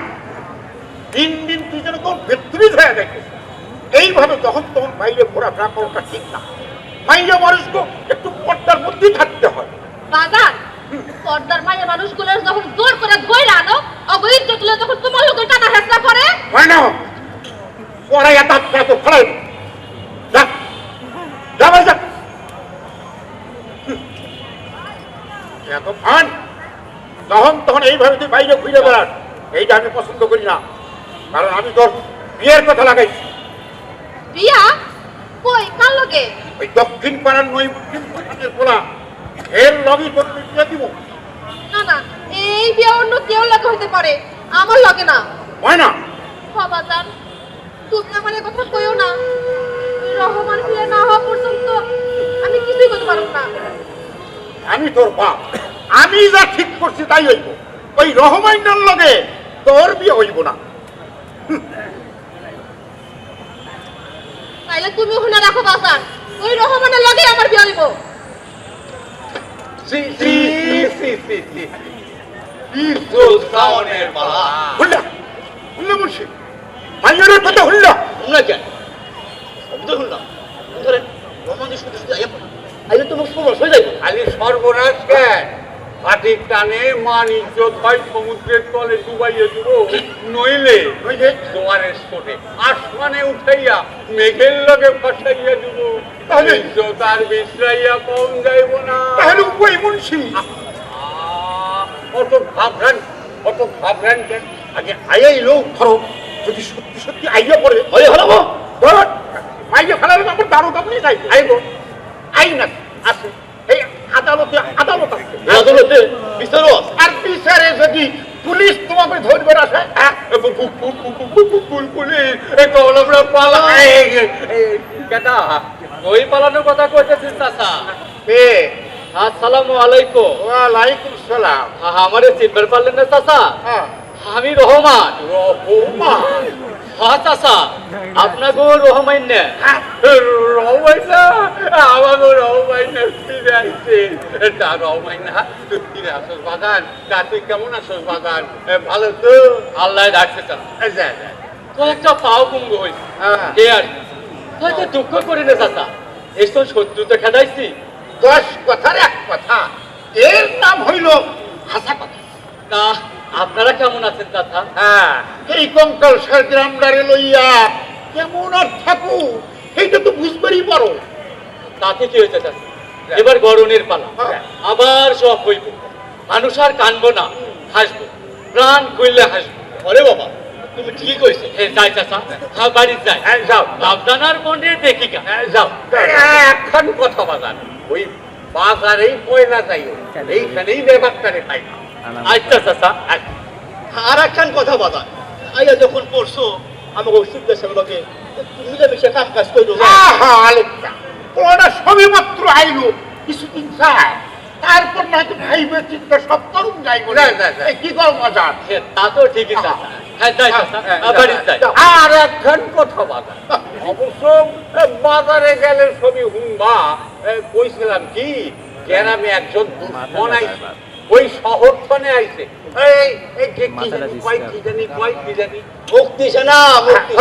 দিন দিন তুই যেন তোর ভেতরিত হয়ে গেছিস। এইভাবে যখন তখন বাইরে ঘোরাফেরা করাটা ঠিক না। মাইয়া মানুষকে একটু পর্দার মধ্যেই থাকতে হয়। বাজার পর্দার মায়ের মানুষগুলোর যখন জোর করে ধইরা আনো, অবৈধ তুলে যখন তোমার লোকের টানা হেঁচড়া করে। হয় না, পরে এত এত ফেলাই যা যা ভাই যা। এত ফান যখন তখন এইভাবে তুই বাইরে ঘুরে বেড়াস, এইটা আমি পছন্দ করি না। কারণ আমি তোর বিয়ের কথা লাগাইছি। বিয়া কই কার লগে? ওই দক্ষিণ পাড়ার নই পোলা এর লবি তোর বিয়ে দিব। না না, এই বিয়া অন্য কেউ লগে হইতে পারে, আমার লগে না। হয় না, বাজান তুমি আমার এ কথা কইও না। ওই রহমান ফিরে না হওয়া পর্যন্ত আমি কিছুই করতে পারব না। আমি তোর বাপ, আমি যা ঠিক করছি তাই হইব। ওই রহমানের লগে তোর বিয়ে হইব না। তাইলে তুমি ওখানে রাখো বাজান, ওই রহমানের লগে আমার বিয়ে হইব। সি সি সি সি সি কি সুলতানের বালা। হুল্লা হুল্লা মুন্সি, মাইয়ারের কথা হুল্লা। তোমরা কেন শব্দ শুনলাম ধরেন রহমান শুধু শুধু আইয়া আইলে তোমার সময় হয়ে যাইব। খালি সর্বনাশ কেন, পাটি লাঠির টানে মান ইজ্জত হয় সমুদ্রের তলে ডুবাইয়ে দিব, নইলে জোয়ারের স্রোতে আসমানে উঠাইয়া মেঘের লগে ফাঁসাইয়া দিব। তাহলে? ইজ্জত আর বিশ্রাইয়া কম যাইব না। তাহলে ওই মুন্সি অত ভাবলেন কেন? আগে আইয়া এলো, ধরো যদি সত্যি সত্যি আইয়া পড়ে হয়ে হলাম ধরো আইয়া ফেলার আমার দারোগা বলে যাই আইব আইন আছে এই আদালতে আদালতে বিচারও আর বিচারে যদি পুলিশ তোমাকে ধরবে আসে আমরা পালা কেটা ওই পালানোর কথা কইতেছিস চাচা? এ আসসালামু আলাইকুম। ওয়ালাইকুম সালাম। আমারে চিনবার পারলেন না চাচা? হ্যাঁ আমি রহমান। রহমান হ্যাঁ চাচা, আপনাকে রহমান না? রহমাইনা আমাকে রহমাইনা ফিরে আসছে। তা রহমাইনা তুই ফিরে আসস বাগান? তা তুই কেমন আসস বাগান? ভালো তো? আল্লাহ ডাকছে চাচা। যা যা তো একটা পাও কুঙ্গ হয়েছে হ্যাঁ। কে আর হয়তো দুঃখ করি না চাচা, এসব শত্রু তো খেদাইছি। 10 কথার এক কথা, এর নাম হইল হাসা কথা। তা আপনারা কেমন আছেন চাচা? হ্যাঁ এই কঙ্কাল সার গ্রামদারে লইয়া কেমন আর থাকু এইটা তো বুঝবারই পারো। তাতে কি হয়েছে চাচা? এবার গরনের পালা, হ্যাঁ। আবার সব হইব। মানুষ আর কানবো না, হাসবো, প্রাণ খুললে হাসবো। আরে বাবা তুমি ঠিকই কইছো। যাই চাচা, হ্যাঁ বাড়ি যাই। যাও আপনার মনে দেখি কা যাও। এখন কথা বাজার ওই বাজারেই পয়লা যাইও, এইখানেই নেবাক্তারে পাই। আচ্ছা চাচা। আর একখান কথা বাদা আইয়া যখন পড়ছো আমাকে ওষুধ দেশগুলোকে মিলেমিশে কাম কাজ করলো। ওরা সবে মাত্র আইলো কিছুদিন যায়, তারপর নয়তো ভাইবে চিন্তা সব তরুণ যাই বলে কি কর মজা। তা তো ঠিকই চাচা। হ্যাঁ যাই চাচা, বাড়ি যাই। আর একখান কথা বাজার অবশ্য বাজারে গেলে সবই হুম্বা। কইছিলাম কি গ্রামে একজন দুশ্মন আইছে, ওই শহর ফোনে আইছে। কি জানি মুক্তি সেনা মুক্তি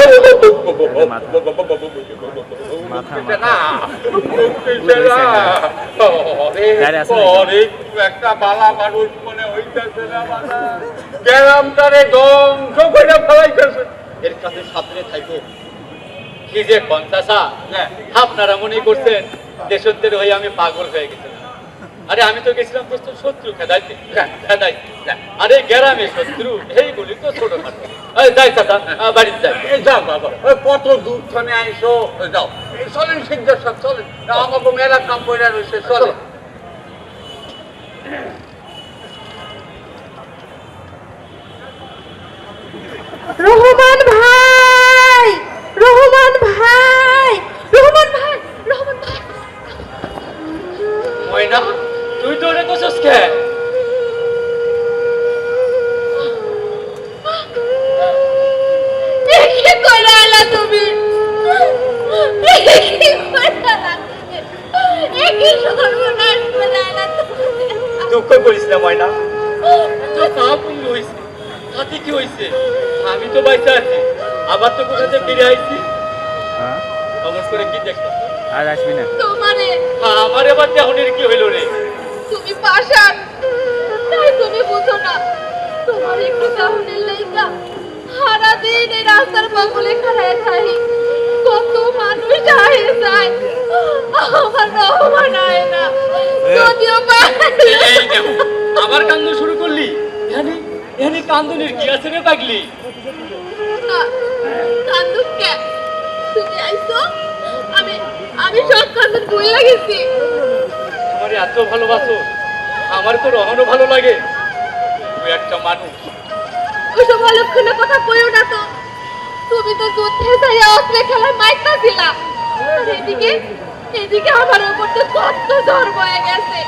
একটা বালা মানুষ মনে হইতেছে না, গ্রামটারে ধ্বংস করে ফেলাইতেছে। এর কাছে সাবধানে থাকো। কি যে কোন চাচা, আপনারা মনে করছেন দেশত্বের হয়ে আমি পাগল হয়ে গেছিলাম? আরে আমি তো গেছিলাম তো শত্রু খেদাইতে। আরে গ্রামে শত্রু এইগুলি তো ছোট খাটো। যাই চাচা, বাড়ি যাই। যাও বাবা, কত দূর খানে আইসো, যাও চলেন সিদ্ধর সব চলেন, আমাকে মেলা কাম করে রয়েছে চলে। রহমান ভাই, রহমান ভাই, রহমান ভাই, রহমান ভাই। ময়না, তুই তো ওরে কোসস কে? কি করে আলা তুমি? কি করে আলা তুমি? কি সর্বনাশ করে আলা তুমি? দুঃখ করিস না ময়না, তো পা পুঙ্গ হয়েছে, তাতে কি হয়েছে? আমি তো বাইসা আছি, আবার তো কোথাতে ফিরে আইছি। হ্যাঁ খবর করে কি দেখলাম? আর আসবি না। তোমারে আমার এবার দেহনের কি হইল রে? তুমি পাশান, তাই তুমি বুঝো না। তোমার একটু কারণের লাইগা সারাদিন এই রাস্তার বগলে খাড়ায় থাকি, কত মানুষ আহে যায়, আমার রহমান আয় না। যদিও এই দেখো, আবার কান্দন শুরু করলি? এখানে এখানে কান্দনের কি আছে রে পাগলি? কান্দুক কে? তুমি আইছো, আমি সব কান্দন ভুলে গেছি। আমার এত ভালোবাসো, আমার তো রহনও ভালো লাগে। তুই একটা মানুষ। ওসব অলক্ষণের কথা কইও না তো। তুমি তো যুদ্ধে যাইয়া অস্ত্রে খেলায় মাইকা ছিলা, আর এদিকে আমার উপর তো কত ঝড় বয়ে গেছে।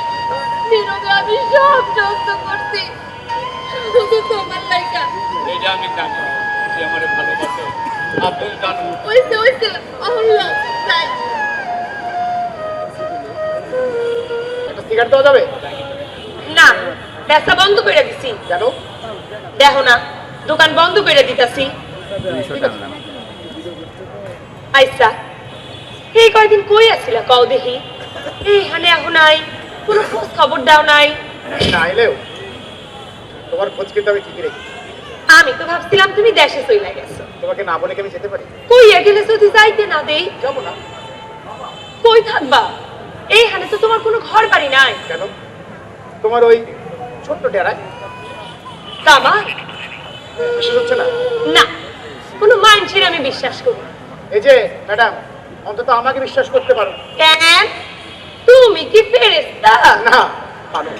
নীরবে আমি সব সহ্য করছি, শুধু তোমার লাইগা। এইটা আমি জানি তুই আমার ভালোবাসো, আপন জানো। ওইসে অহল্লা যাই। একটা সিগারেট দেওয়া যাবে? না, ব্যবসা বন্ধ করে দিছি। কেন? দেখো না, দোকান বন্ধ করে দিতাছি। 200 টানলাম। আইসা এই কয়দিন কই আসিলা কও দেখি? এইখানে এখন নাই, কোনো খোঁজ খবর দাও নাই। না এলেও তোমার খোঁজ কিন্তু আমি ঠিকই রেখেছি। আমি তো ভাবছিলাম তুমি দেশে চলে গেছো। তোমাকে না বলে কি আমি যেতে পারি? কইয়া গেলে যদি যাইতে না দেই? যাবো না। কই থাকবা? এইখানে তো তোমার কোনো ঘর বাড়ি নাই। কেন? তোমার ওই ছোট্ট ডেরায় কামাল, বিশ্বাস হচ্ছে না? না, কোনো মানুষের আমি বিশ্বাস করি না। এই যে ম্যাডাম, অন্তত আমাকে বিশ্বাস করতে পারো। কেন? তুমি কি ফেরেশতা? না, পারো।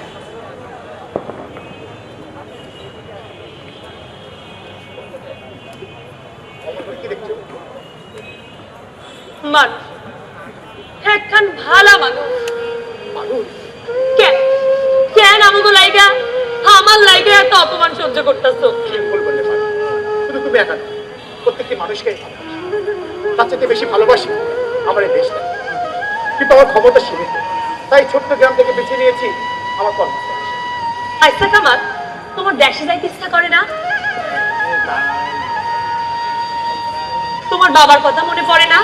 অমর করে কি দেখছো? মানুষ, একখান ভালা মানুষ। মানুষ? কেন? কেন আমাকে লাইগা, আমার লাইগা এত অপমান সহ্য করতেছো? ভুল বললে পারো। শুধু তুমি একা না, প্রত্যেকটি মানুষকে তার চাইতে বেশি ভালোবাসি আমার এই দেশটা। কিন্তু আমার ক্ষমতা সীমিত, তাই ছোট্ট গ্রাম থেকে বেছে নিয়েছি আমার কর্মস্থল। আচ্ছা কামাল, তোমার দেশে যাইতে ইচ্ছা করে না? তোমার বাবার কথা মনে পড়ে না?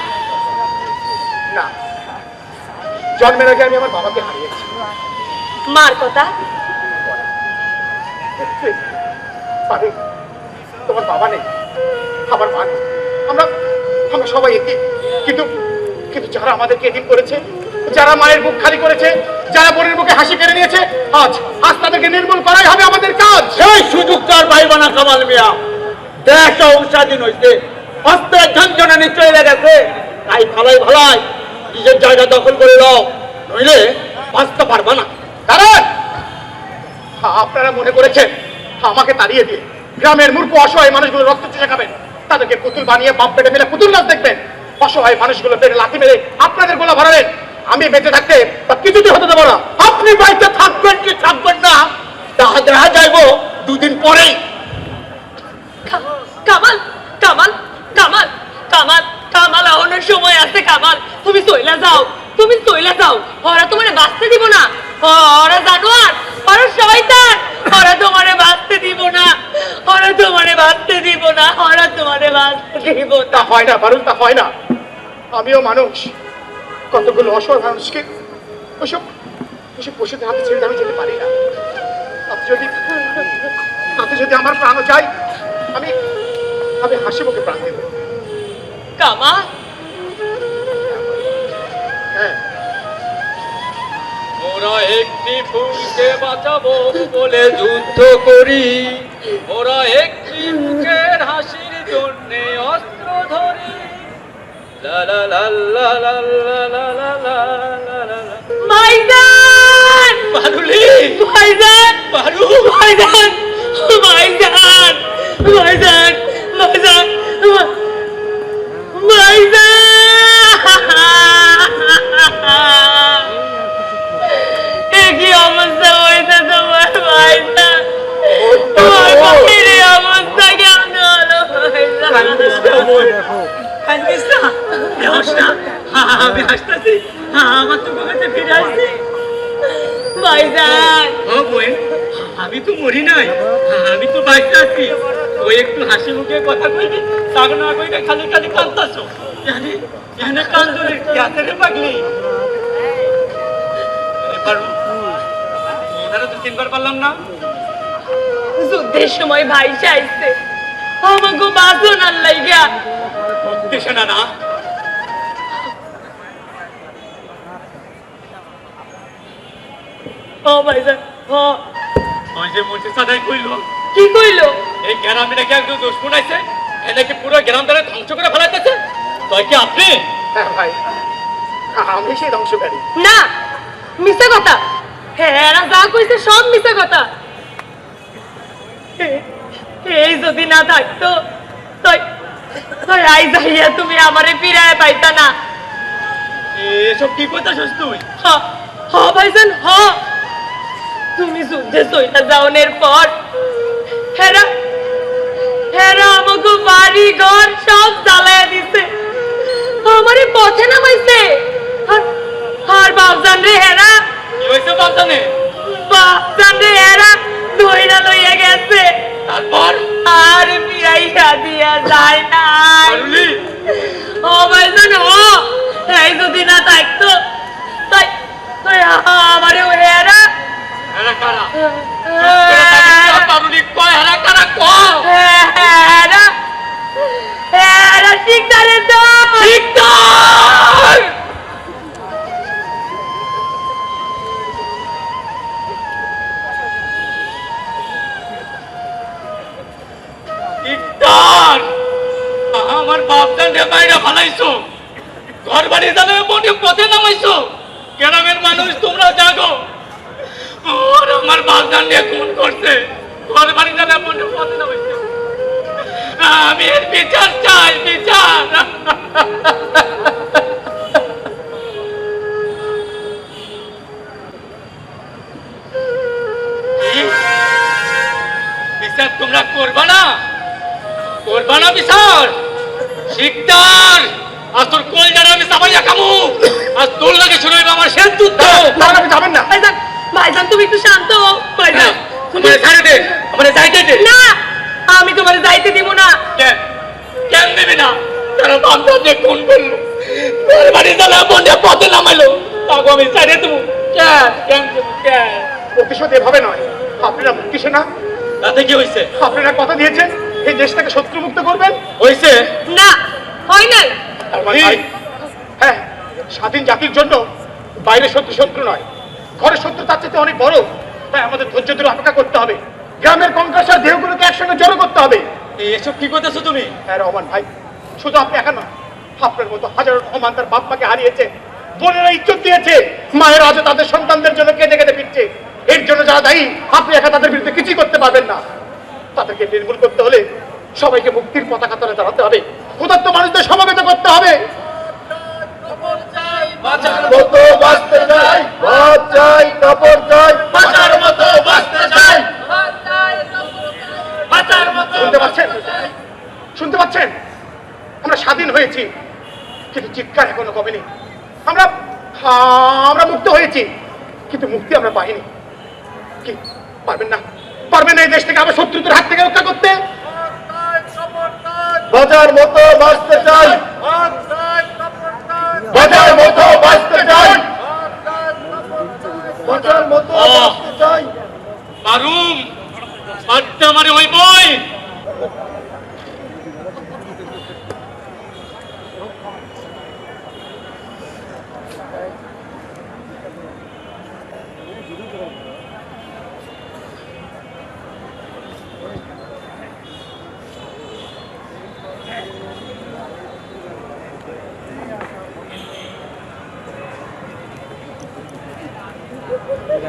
না, জন্মের আগে আমি আমার বাবাকে হারিয়েছি। মার কথা? পারে, তোমার বাবা নেই, আমার মা নেই, আমরা আমরা সবাই একই। কিন্তু কিন্তু যারা আমাদেরকে এদিন করেছে, যারা মায়ের বুক খালি করেছে, যারা বোনের বুকে হাসি কেড়ে নিয়েছে, আজ আজ তাদেরকে নির্মূল করাই হবে আমাদের কাজ। সেই সুযোগ তার পাইব না কামাল মিয়া। দেশ স্বাধীন হইছে, অস্ত্রের ঝঞ্ঝনা নিশ্চয় লেগেছে, তাই ভালাই ভালাই নিজের জায়গা দখল করে দাও, নইলে বাঁচতে পারবা না। কারণ আপনারা মনে করেছেন আমাকে তাড়িয়ে দিয়ে গ্রামের মূর্খ অসহায় মানুষগুলো রক্ত চুষে খাবেন, তাদেরকে পুতুল বানিয়ে বাপ পেটে মেরে পুতুল নাচ দেখবেন, অসহায় মানুষগুলো পেটে লাথি মেরে আপনাদের গোলা ভরালেন। আমি বেঁচে থাকতে তা কিছুতেই হতে দেবো না। আপনি বাড়িতে থাকবেন কি থাকবেন না দেখা দেখা যাইব দুদিন পরেই। কামাল, কামাল, কামাল, কামাল, কামাল, এখনো সময় আছে। কামাল, তুমি চইলা যাও, তুমি চইলা যাও। ওরা তোমারে বাঁচতে দিব না। ওরা জানোয়ার, ওরা শয়তান, ওরা তোমারে বাঁচতে দিব না, ওরা তোমারে বাঁচতে দিব না, ওরা তোমারে বাঁচতে দিব না। তা হয় না বারুল, তা হয় না। আমিও মানুষ, কতগুলো অসহায় মানুষকে ওসব ওসব পশুদের হাতে ছেড়ে আমি যেতে পারি না। তাতে যদি আমার প্রাণও চাই, আমি আমি হাসি মুখে প্রাণ দেব। কামাল, হ্যাঁ, ওরা একটি ফুলকে বাঁচাবো বলে যুদ্ধ করি, ওরা একটি মুখের হাসির জন্য অস্ত্র ধরি। লা লা লা লা লা লা লা লা লা লা লা লা। ভাইজান, পারুলি, ভাইজান, পারু, ভাইজান, ভাইজান, ভাইজান, ভাইজান, ভাইজান, কি অবস্থা হয়েছে তোমার ভাইজান? তোমার বাড়ির এই অবস্থা কেমন হলো ভাইজান? আমি হাসতেছি, আমার তো কাছে ফিরে আসছি। ভাইজান, ও বোন, আমি তো মরি নাই, আমি তো বাইরে আছি। ওই একটু হাসি মুখে কথা কইবি, তাকে না কইবে খালি খালি কাঁদতাছো। জানি এখানে কান্দুলির কি আছে রে পাগলি? পারবো ওনারা তো চিনবার পারলাম না। যুদ্ধের সময় ভাই চাইছে আমাকে বাঁচন আল্লাহ গিয়া দেশে না না ও ভাইজান, ও ওই যে মসজিদ সাদাই কইলো, কি কইলো? এই গ্রামে নাকি একজন দোষ পুনাইছে, এ নাকি পুরো গ্রাম তারা ধ্বংস করে ফেলাইতেছে। তাই কি আপনি? হ্যাঁ ভাই, আমি সেই ধ্বংসকারী। না, মিথ্যা কথা। হ্যাঁ, এরা যা কইছে সব মিথ্যা কথা। এই যদি না থাকতো তাই তাই আই যাইয়া তুমি আমারে ফিরায় পাইতা না। এসব কি কইতাছস তুই? হ হ ভাইজান, হ। তুমি যুদ্ধে চইলা যাওনের পর হেরা হেরা আমাকে বাড়ি ঘর সব জ্বালায়া দিছে, আমারে পথে নামাইছে। আর বাপজান রে হেরা, কি হয়েছে বাপজানে? বাপজান রে হেরা ধইরা লইয়া গেছে, তারপর আর ফিরাইয়া দিয়া যায় না। পারুলি, ও ভাইজান, ও এই যদি না থাকতো তাই তাই আমারে হেরা এরা কারা পাবলিক কয় এরা কারা শিকদারের দল। শিকদার শিকদার আমার বাপদানকে বাইরে ফালাইছো, ঘর বাড়ি জানে মনে পথে নামাইছো। গ্রামের মানুষ তোমরা জাগো, আর আমার বাপদানকে খুন করছে, ঘর বাড়ি জানে মনে পথে নামাইছো। আমি এর বিচার চাই, বিচার। বিচার তোমরা করবা না, করবা না বিচার? শিকদার আজ তোর কোল জানা আমি চাপাইয়া খামু, আজ তোর লাগে শুরু হইবে আমার শেষ যুদ্ধ। আপনি যাবেন না। ভাইজান, ভাইজান তুমি একটু শান্ত হও। ভাইজান আমার ছাড়ে দে, আমার যাইতে দে। না, আমি তোমার যাইতে দিব না। কেন দেবে না? তারা বাপদানকে খুন করলো, ঘর বাড়ি জানে মনে পথে নামাইলো, তাকে আমি ছাড়ে দেবো। কেন দেবো? কেন? প্রতিশোধ এভাবে নয়। আপনারা মুক্তি সেনা, তাতে কি হয়েছে? আপনারা কথা দিয়েছেন এই দেশটাকে শত্রুমুক্ত করবেন। হয়েছে? না, হয় নাই। হ্যাঁ, স্বাধীন জাতির জন্য বাইরে শত্রু নয়, ঘরের শত্রু তার চেয়ে অনেক বড়। তাই আমাদের ধৈর্য ধরে অপেক্ষা করতে হবে, গ্রামের কঙ্কাসার দেহগুলোকে একসঙ্গে জড়ো করতে হবে। এসব কি করতেছো তুমি? হ্যাঁ রহমান ভাই, শুধু আপনি একা নয়, আপনার মতো হাজারো রহমান তার বাপ মাকে হারিয়েছে, বোনেরা ইজ্জত দিয়েছে, মায়ের আজও তাদের সন্তানদের জন্য কেঁদে কেঁদে ফিরছে। এর জন্য যারা দায়ী, আপনি একা তাদের বিরুদ্ধে কিছুই করতে পারবেন না। তাদেরকে নির্মূল করতে হলে সবাইকে মুক্তির পতাকা তলে দাঁড়াতে হবে, ক্ষুধার্ত মানুষদের সমবেত করতে হবে। বাঁচার মতো বাঁচতে চাই, ভাত চাই, কাপড় চাই, বাঁচার মতো বাঁচতে চাই। শুনতে পাচ্ছেন? শুনতে পাচ্ছেন? আমরা স্বাধীন হয়েছি, কিন্তু চিৎকার এখনো কমেনি। আমরা মুক্ত হয়েছি, কিন্তু মুক্তি আমরা পাইনি। কি পারবেন না? পারবেন না এই দেশ থেকে আবার শত্রুদের হাত থেকে রক্ষা করতে? বাঁচার মতো বাঁচতে চাই, বাঁচার মতো বাঁচতে চাই, বাঁচার মতো বাঁচতে চাই। মারুম আড্ডা মারে ওই বই।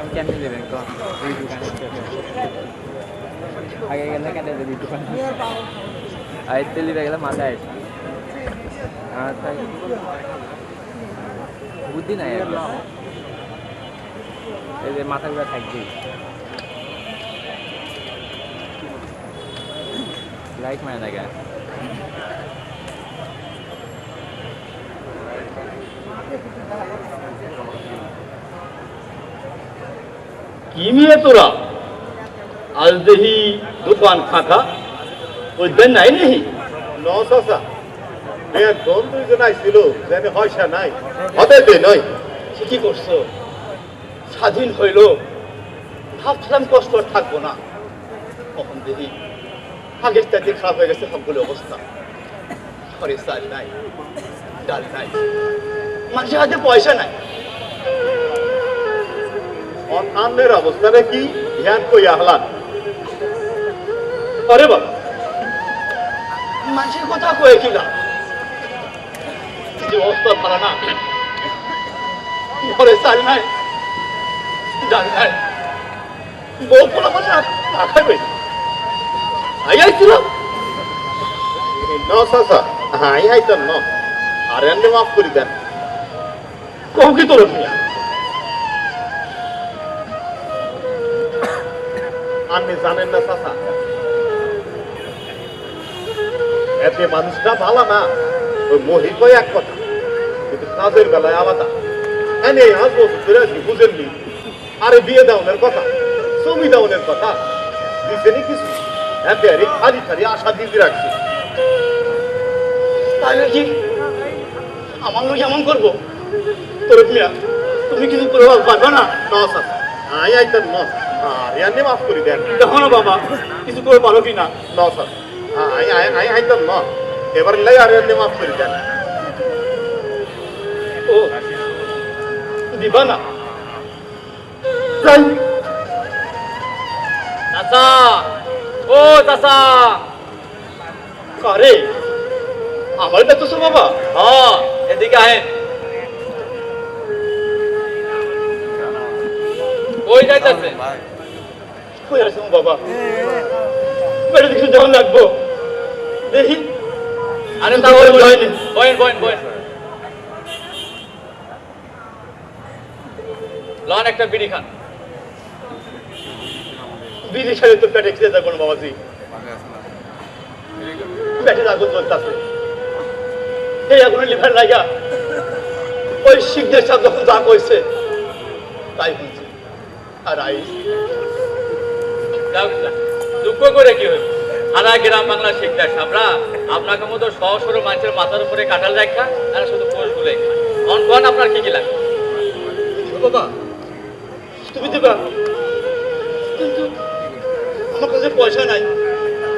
আমি কেন দেবেন এই দোকানে আগে গেলে কেন দেবি দোকানে আর তেলি গেলে মাথায় আসবে আর তাই বুদ্ধি নাই আর এই যে মাথাগুলো থাকবে লাইট মানে না কেন কি নিয়ে তোরা আজ দেখি দোকান ফাঁকা, ওই দেন নাই নেহি? নসা একদম দুইজন আইছিল, জানি হয়সা নাই, হবে দে নয়। ঠিকই করছো, স্বাধীন হইল, ভাবছিলাম কষ্ট আর থাকবো না। কখন দেখি আগের চাইতে খারাপ হয়ে গেছে সবগুলো অবস্থা। ঘরে চাল নাই, ডাল নাই, মানুষের হাতে পয়সা নাই। অন্যের অবস্থাটা কি ধ্যান কই আহ্লাদ। আরে বাবা, মানুষের কথা কয়ে কি না, যে অবস্থা ভালো না, ঘরে চাল নাই, ডাল নাই, বউ পোলা পোলা না খাবে। আইছিলাম নসা হাই হাইতাম ন, আর এনে মাফ করি দেন। কৌ কি তোর মিয়া? আপনি জানেন না চাচা, এতে মানুষটা ভালো না, ওই মহি কয় এক কথা, কিন্তু কাজের বেলায় আলাদা। এনে আজ বছর ধরে আজকে বুঝেননি, আরে বিয়ে দেওয়ানের কথা, জমি দেওয়ানের কথা, দিছেনি কিছু, এতে আরে খালি খালি আশা দিয়ে রাখছে। তাহলে কি আমার লোক এমন করবো? তোর মিয়া তুমি কিছু করে পারবে না? না চাচা, আই আইতেন ন আর এমনি মাফ করে দেন দেখো না বাবা কিছু করে পারো কি না ন স্যার আই আইতেন ন এবার লাই আর এমনি মাফ করে দেন ও দিবা না চাচা ও চাচা কারে আমার দেখতেছো বাবা হ্যাঁ এদিকে আহেন কই যাইতেছে কই আছো বাবা বেড়ে দেখি যখন লাগবো দেখি আরে তাহলে বয়েন বয়েন বয়েন লন একটা বিড়ি খান বিড়ি সাথে তো পেটে খেতে যাবো না বাবাজি পেটে আগুন জ্বলতেছে এই আগুনের লিভার লাগা ওই শিখদের সাথে যখন যা কইছে তাই হয়েছে আর আই দুঃখ করে কি হইল সারা গ্রাম বাংলা শিখতে সাবরা আপনাকে মতো সহ সরু মানুষের মাথার উপরে কাঁঠাল রাখা আর শুধু পোষ গুলো কন আপনার কি কি লাগে বাবা তুমি দিবা কিন্তু আমার কাছে পয়সা নাই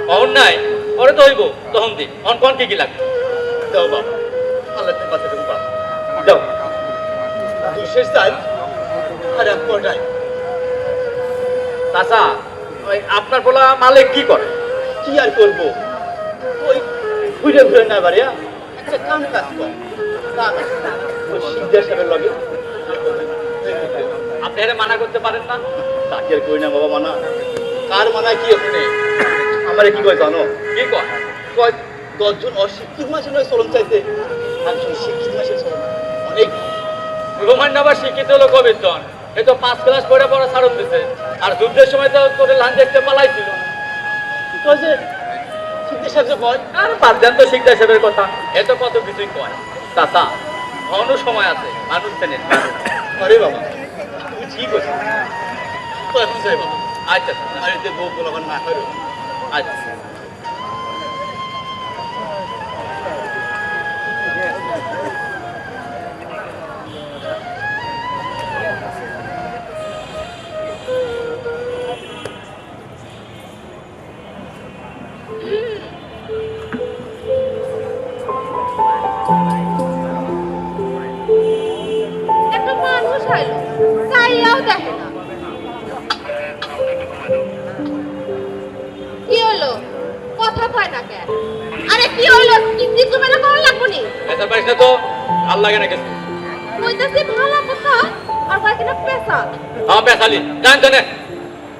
কখন নাই পরে তো হইব তখন দিন কন কি কি লাগে দাও বাবা আল্লাহ তুমি বাঁচা দেবো বাবা দাও তুই শেষ চাই আর এক পয়সাই চাচা ওই আপনার বলা মালিক কি করে কি আর করবো ওই ঘুরে ঘুরে না বাড়িয়া একটা কাম কাজ কর ওই শিখদের সাথে লগে আপনি এর মানা করতে পারেন না তাকে আর করি না বাবা মানা কার মানা কি আপনি আমারে কি কয় জানো কি কয় কয় 10 জন অশিক্ষিত মানুষের নয় চলন চাইতে একজন শিক্ষিত মানুষের চলন অনেক রোমান আবার শিক্ষিত হলো কবিরজন এ তো 5 ক্লাস পড়ে পড়া ছাড়ন দিছে আর যুদ্ধের সময় তো তোরে লাঞ্চ দেখতে পালাইছিল তো যে শিক্ষিত সাহেব কয় আর বাদ দেন তো শিক্ষা হিসেবের কথা এ তো কত কিছুই কয় চাচা অন্য সময় আছে মানুষ চেনেন আরে বাবা তুমি ঠিক আছে তো এখন যাই বাবা আচ্ছা আর এতে বউ বলা না হয় আচ্ছা একটা মানুষ আইলো চাইয়াও দেখে না কি হলো কথা কয় না কেন আরে কি হলো কিন্দি তুমি না কোন লাগবো নি এটা পাইছ না তো ভাল লাগে না কিছু কইতাছি ভালো কথা আর কয় কিনা পেশা হ্যাঁ পেশালি জান জানে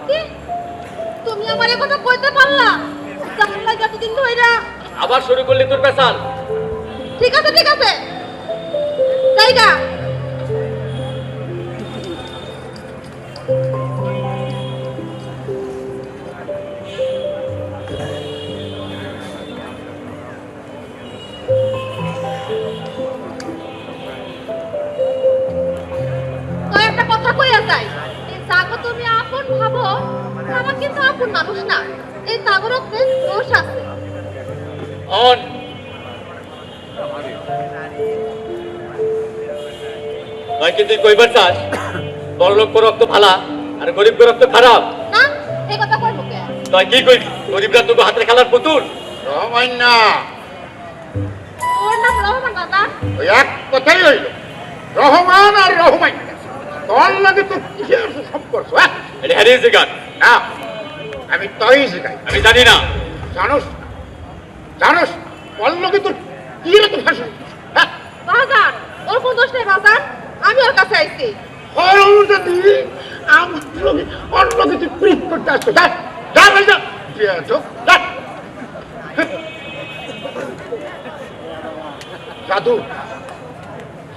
কি তুমি আমারে কথা কইতে পারলা জানলা লাগে এতদিন ধইরা আবার শুরু করলি তোর পেশাল ঠিক আছে জায়গা একটা কথা কইয়া যাই এই জাগো তুমি আপন ভাবো আমার কিন্তু আপন মানুষ না এই তাগর দোষ আছে অন ভাই কিন্তু কইবার চাস বড় লোক রক্ত ভালা আর গরিব রক্ত খারাপ না এই কথা কইবো কে তুই কি কইবি গরিবরা তো হাতের খেলার পুতুল রহমান্য ওর নাম রহমান দাদা ওই এক কথাই হইল রহমান আর রহমান তোর লাগে তো কিসের সম্পর্ক এটা হারিয়ে জিগান না আমি তাই শিখাই আমি জানি না জানোস তোর লাগে তো কি রে তো ভাষা বাজার ওর কোন দোষ নেই বাজার আমি ওর কাছে আইছি হরমটা দিবি আমার লগে ওর লগে তুই প্রিট করতে আসতো যা যা ভাই যা যা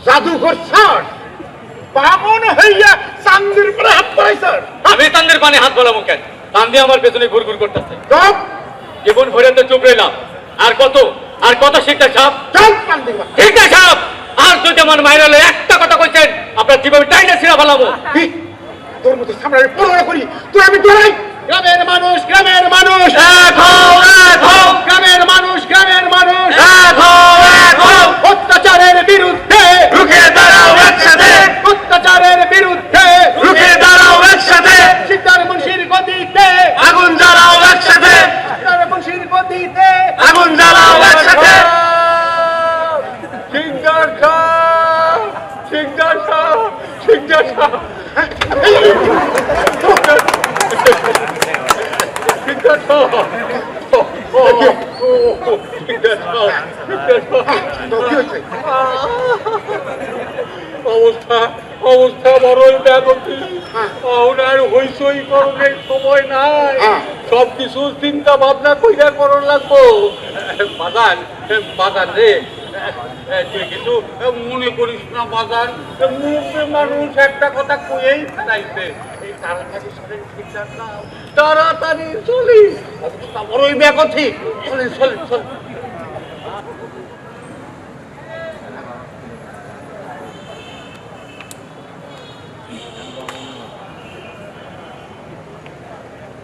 জাদু করছার বামন হইয়া চান্দির পরে হাত পাইছার আমি তান্দের পানে হাত বলাবো কেন তান্দি আমার পেছনে ঘুরঘুর করতেছে চপ জীবন ভরে তো চুপ রইলাম আর কত শিক্ষা সাপ চপ পান্দি শিক্ষা সাপ আর যদি আমার মায়ের হলে একটা কথা কইছেন আপনার জীবনে টাইনা ছিঁড়া ফেলাবো তোর মতো সামনে পড়া করি তুই আমি দৌড়াই গ্রামের মানুষ এক হও গ্রামের মানুষ এক হও অত্যাচারের বিরুদ্ধে রুখে দাঁড়াও একসাথে অত্যাচারের বিরুদ্ধে রুখে দাঁড়াও একসাথে শিকদার সাহেব শিকদার সাহেব অবস্থা অবস্থা বড়ই ব্যাগতি আর হইসই করণের সময় নাই সবকিছু চিন্তা ভাবনা কইরা করণ লাগবো বাগান বাগান রে তুই কিছু মনে করিস না বাগান মুরব্বী মানুষ একটা কথা কইয়েই ফেলাইছে এই তাড়াতাড়ি সরে ঠিকঠাক না তাড়াতাড়ি চলি অবস্থা বড়ই ব্যাগতি চলে চলে চলে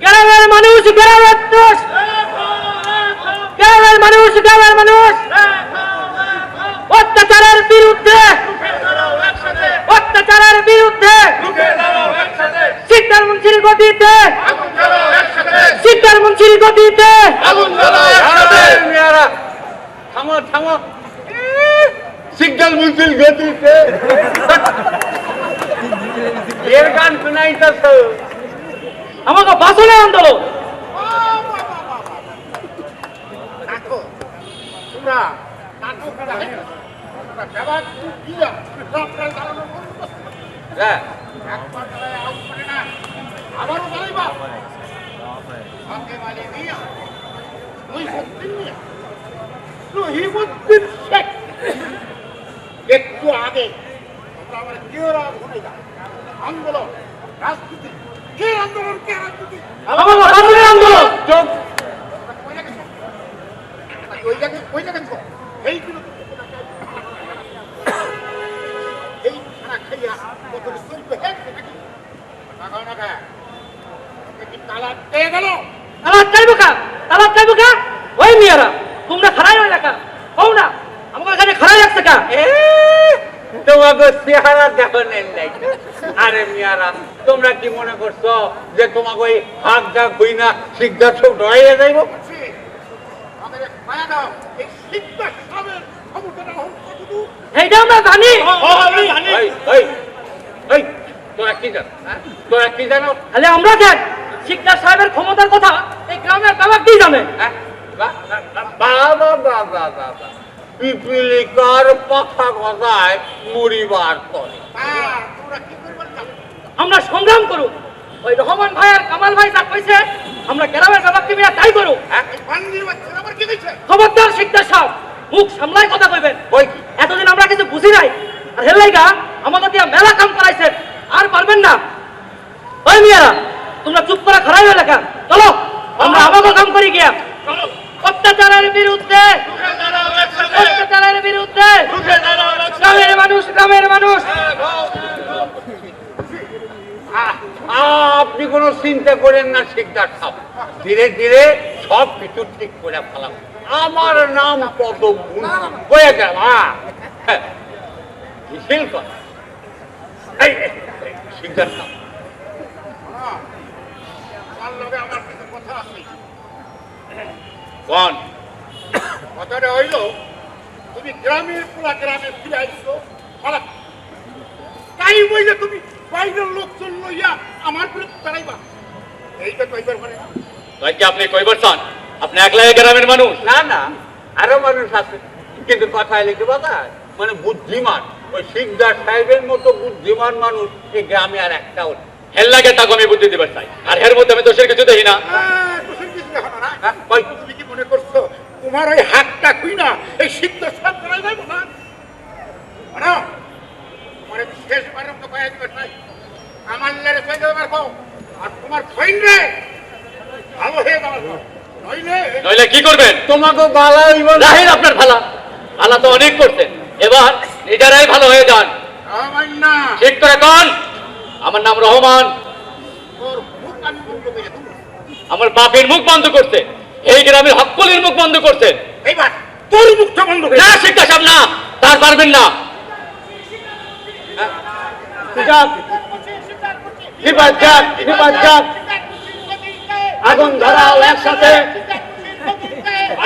গ্রামের মানুষ গ্রামের মানুষ গ্রামের মানুষ গ্রামের মানুষ অত্যাচারের বিরুদ্ধে অত্যাচারের বিরুদ্ধে শিকদার মুন্সির গতিতে শিকদার মুন্সির গতিতে থামো থামো সিগন্যাল মুন্সিল গতিতে এর গান শুনাইতেছ আমাকে বাসনে আন্দোলন একটু আগে আন্দোলন রাজনীতি কে আন্দোলন কে রাজনীতি আমাকে বাসনে আন্দোলন ওই জায়গায় এই এই খানা খাইয়া কত চলবে তালাক পেয়ে গেল তালাক চাইবো কা ওই মিয়ারা তোমরা খারাই এলাকা হও না আমাকে এখানে খারাই লাগছে কা তোমাকে চেহারা দেখো নেন নাই আরে মিয়ারা তোমরা কি মনে করছো যে তোমাকে ওই হাত গা হই না শিকদার সব ডরাইয়া যাইব আমাদের মায়া দাও এই শিক্ষা সবের ক্ষমতাটা হোক কতদূর এইটা আমরা জানি এই এই এই তোরা কি জানো তোরা কি জানো তাহলে আমরা কেন শিকদার সাহেবের ক্ষমতার কথা এই গ্রামের বাবা কি জানে বাবা বাবা বাবা পিপিলিকার পাখা গজায় মরিবার করে তোমরা কি করবে আমরা সংগ্রাম করু ওই রহমান ভাই আর কামাল ভাই যা কইছে আমরা গ্রামের বাবাকে মিয়া তাই করু বান্দির বাচ্চা আবার কি কইছে খবরদার শিকদার সাহেব মুখ সামলাই কথা কইবেন ওই কি এতদিন আমরা কিছু বুঝি নাই আর হেলাইগা আমাদের দিয়া মেলা কাম করাইছেন আর পারবেন না ওই মিয়ারা তোমরা চুপ করে খারাই এলাকা চলো আমরা আমাকে কাম করি গিয়া অত্যাচারের বিরুদ্ধে অত্যাচারের বিরুদ্ধে গ্রামের মানুষ গ্রামের মানুষ আপনি কোনো চিন্তা করেন না শিকদার সাহেব ধীরে ধীরে সব কিছু ঠিক করে ফেলাম আমার নাম পদম হয়ে গেল মিছিল কর এই শিকদার সাহেব আমার লগে আমার কিছু কথা আছে কোন কথাটা হইল তুমি গ্রামের পুরা গ্রামে ফিরে আইছো খারাপ তাই বইলে তুমি বাইরের লোকজন লইয়া আমার বিরুদ্ধে দাঁড়াইবা এইটা কইবার পারে না তাই কি আপনি কইবার চান আপনি একলাই গ্রামের মানুষ না না আরো মানুষ আছে কিন্তু কথায় লিখে বাবা মানে বুদ্ধিমান ওই শিকদার সাহেবের মতো বুদ্ধিমান মানুষ এই গ্রামে আর একটাও নেই। হেল লাগে তাকে আমি বুদ্ধি দিবার চাই আর এর মধ্যে আমি দোষের কিছু দেখি না দোষের কিছু দেখো না হ্যাঁ, কই? তুমি কি মনে করছো তোমার ওই হাতটা খুই না এই সিদ্ধ সব করাই যাইব না না তোমার শেষবারের মতো কয়ে দিবে চাই আমার লেরে কয়ে দেবে রাখো আর তোমার ফইন রে ভালো হয়ে যাওয়ার পর নইলে নইলে কি করবেন তোমাকে বালা হইব না রাহিন আপনার ভালা ভালা তো অনেক করছেন এবার নিজেরাই ভালো হয়ে যান আমার না ঠিক করে কন আমার নাম রহমান তোর মুখ আমি বন্ধ করে দেবো আমার বাপের মুখ বন্ধ করছে এই গ্রামের হকলির মুখ বন্ধ করছেন এইবার তোর মুখটা বন্ধ করে না শিক্ষা সাহেব না তার পারবেন না আগুন ধরাও একসাথে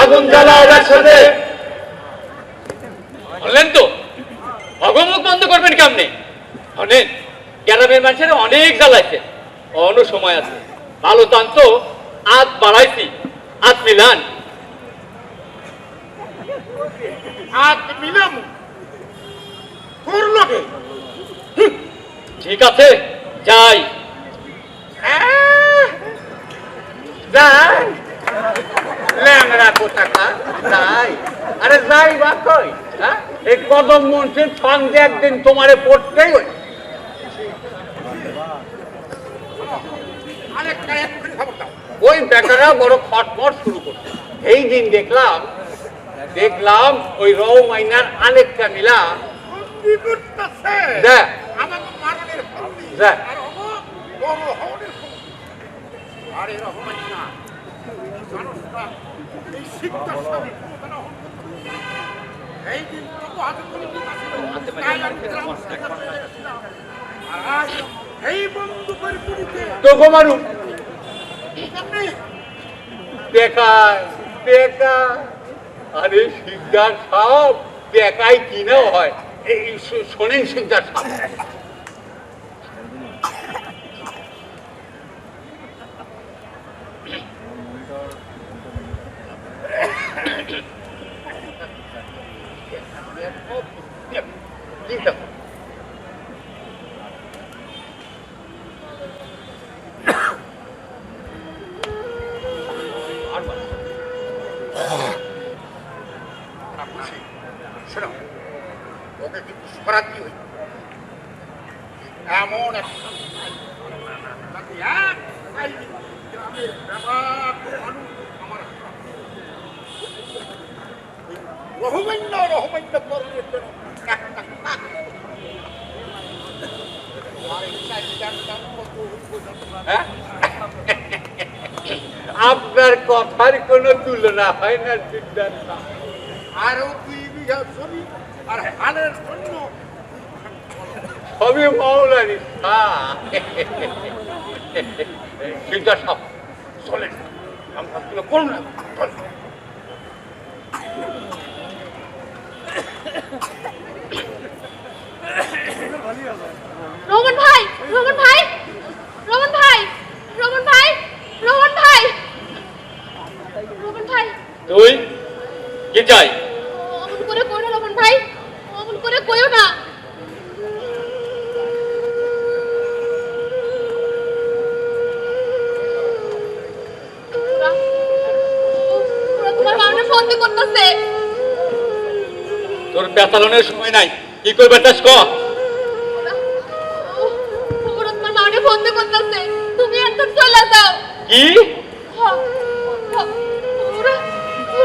আগুন জ্বালাও একসাথে বললেন তো ভগমুখ বন্ধ করবেন কেমনে শোনেন গ্রামের মানুষের অনেক জ্বালাইছে, অন্য সময় আছে, ভালো চান তো আজ বাড়াইছি, আজ মিলান। আজ মিলাম তোর লগে। ঠিক আছে, যাই। যাই ল্যাংড়া কোথাকা যাই। আরে যাই বা কই, হ্যাঁ? এই কদম মঞ্চের সঙ্গে একদিন তোমারে পড়তেই হই। ওই বেটারা বড় খটমট শুরু করছে। এই দিন দেখলাম ওই রৌ মাইনার আরেকটা মিলা দেখ দেখ তোকে মারু দেখায় দেখায়। আরে সিকদার সাহেব দেখায় কিনেও হয়। এই শোনেন সিকদার সাহেব, শোনো ওকে কিন্তু সরাতে হই। এমন একটা গ্রামের ব্যাপার মানুষ আমার রহমান্য করণের জন্য একটা আপনার কথার কোনো তুলনা হয় না সিদ্ধান্ত। আরো 2 বিঘা জমি আর হালের জন্য সবই মাওলানি সিদ্ধার সব চলেন, আমরা করুন না। রোহন ভাই, রোহন ভাই, রোহন ভাই, রোহন ভাই, রোহন ভাই, রোহন ভাই। তুই কি চাই? অমন করে কইও না রোহন ভাই, অমন করে কইও না। ওরা তোমার মামনে ফোন দিয়ে করতেছে। তোর পেতালনের সময় নাই, কি করবে চাস ক? ওরা তোমার মামনে ফোন দিয়ে করতেছে, তুমি একদম চলে যাও। কি? ওরা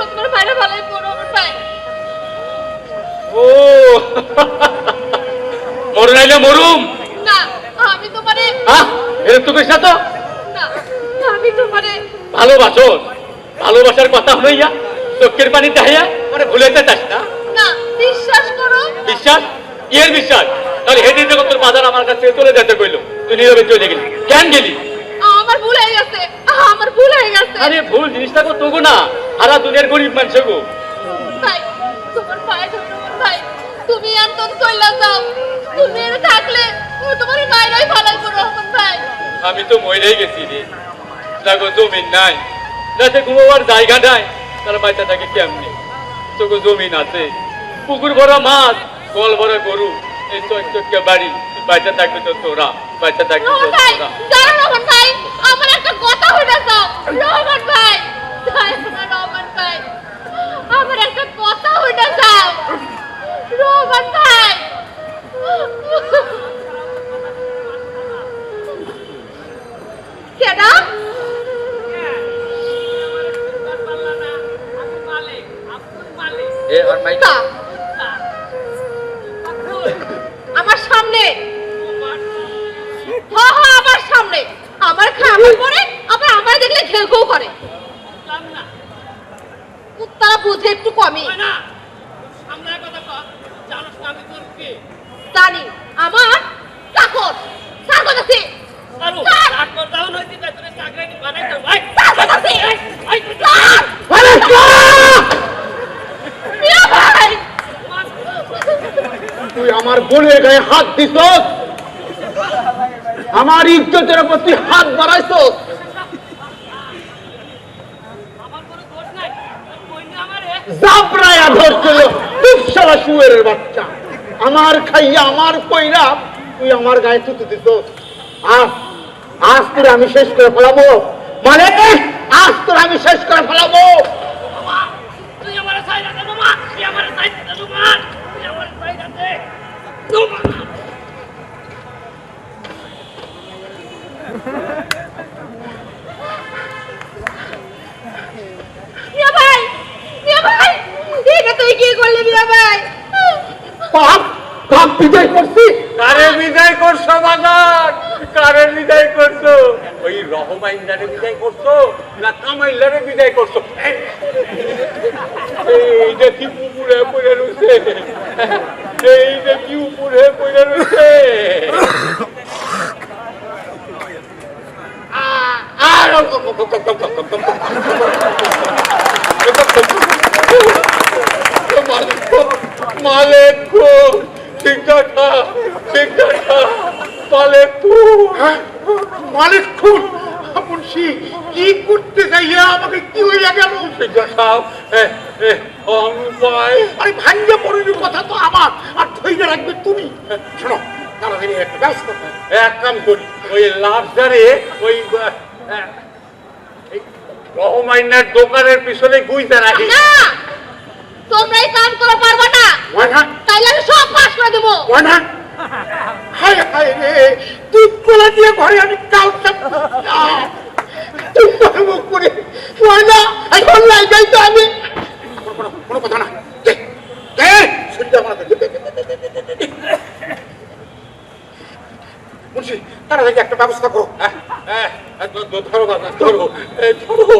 তোমার ভাইরা ভালোই পড়ো আমার ভাই। ও মরু নাইলে মরুম না, আমি তোমারে এর তো কইস না তো। না, আমি তোমারে ভালোবাসো, ভালোবাসার কথা হইয়া চোখের পানি চাহিয়া মানে ভুলেতে চাস না। না, বিশ্বাস করো। বিশ্বাস? এর বিশ্বাস? তাহলে হেঁটে যখন তোর বাজার আমার কাছে চলে যেতে কইলো, তুই নীরবে চলে গেলি কেন গেলি? আমার ভুল হয়ে গেছে, আমার ভুল হয়ে গেছে। আরে ভুল জিনিসটা তো তোগো না, সারা দুনিয়ার গরিব মানুষ গো। ভাই, তোমার পায়ে ধরো ভাই, তুমি একদম চলে যাও। তুমি এর থাকলে ও তোমার মায়েরাই ভালোই করো আমার ভাই। আমি তো মরেই গেছি রে, দেখো জমিন নাই, রাতে ঘুমাবার জায়গা নাই, তারা বাচ্চা থাকে কেমনি? তোকে জমিন আছে, পুকুর ভরা মাছ, কল ভরা গরু, এই চোখে বাড়ি, বাচ্চা থাকবে তো তোরা, বাচ্চা থাকবে তো রোহন ভাই, তোরা। দাঁড়াও রোহন ভাই, আমার একটা কথা হইনা যাও। রোহন ভাই, দাঁড়াও না রোহন ভাই, আমার একটা কথা হইনা যাও। রোহন ভাই, কেডা? এ আর মাই তা, আমার সামনে, আমার সামনে, আমার খাবার পরে আবার আমার দেখলে ঘেউ ঘেউ করে। উত্তরা বুঝে একটু কমই। জানি, আমার চাকর, চাকর আছে। চাকর আছে। মিয়া ভাই, তুই আমার বোনের গায়ে হাত দিছস? আমার ইজ্জতের প্রতি হাত বাড়াইছো। আমার কোনো দোষ নাই কই না আমারে জাবরায়া ধরছিল তুই শালা শুয়ের বাচ্চা, আমার খাইয়া আমার কইরা তুই আমার গায়ে থুতু দিছ। আজ আজ তোরে আমি শেষ করে ফেলাবো, মানে আজ তোরে আমি শেষ করে ফেলাবো। তুই আমারে সাইডা দে নোমান তুই আমারে সাইডা দে নোমান তুই আমারে সাইডা দে নোমান মিয়া ভাই, মিয়া ভাই, এটা তুই কি করলি মিয়া ভাই? পাপ পাপ বিদায় করছি। কারে বিদায় করছো বাজার? কারে বিদায় করছো? ওই রহমাইন্দারে বিদায় করছো না কামাইল্লারে বিদায় করছো? এই যে কি উপরে পড়ে রয়েছে, এই যে কি উপরে পড়ে রয়েছে। মালিক মালিক খুন মুন্সি কি করতে যাইয়া আমাকে কি হইয়া গেল? আরে ভাঙ্গে পড়ির কথা তো আমার, আর ধৈর্য রাখবে তুমি। শোনো তাড়াতাড়ি একটা ব্যবস্থা করো। এক কাম করি, ওই লাভজারে ওই রহমাইনার দোকানের পিছনে গুইতে রাখি। না, তোমরা এই কাম করা পারবা না। ওয়ানা তাইলে আমি সব পাস করে দেবো। ওয়ানা হায় হায় রে, তুই কোলা দিয়ে ঘরে আমি কাউকে তুই মুখ করে ওয়ানা এখন লাই যাই তো আমি কোনো কথা না। মুন্সি তাড়াতাড়ি একটা ব্যবস্থা করো। ধরো বাবা, ধরো ধরো।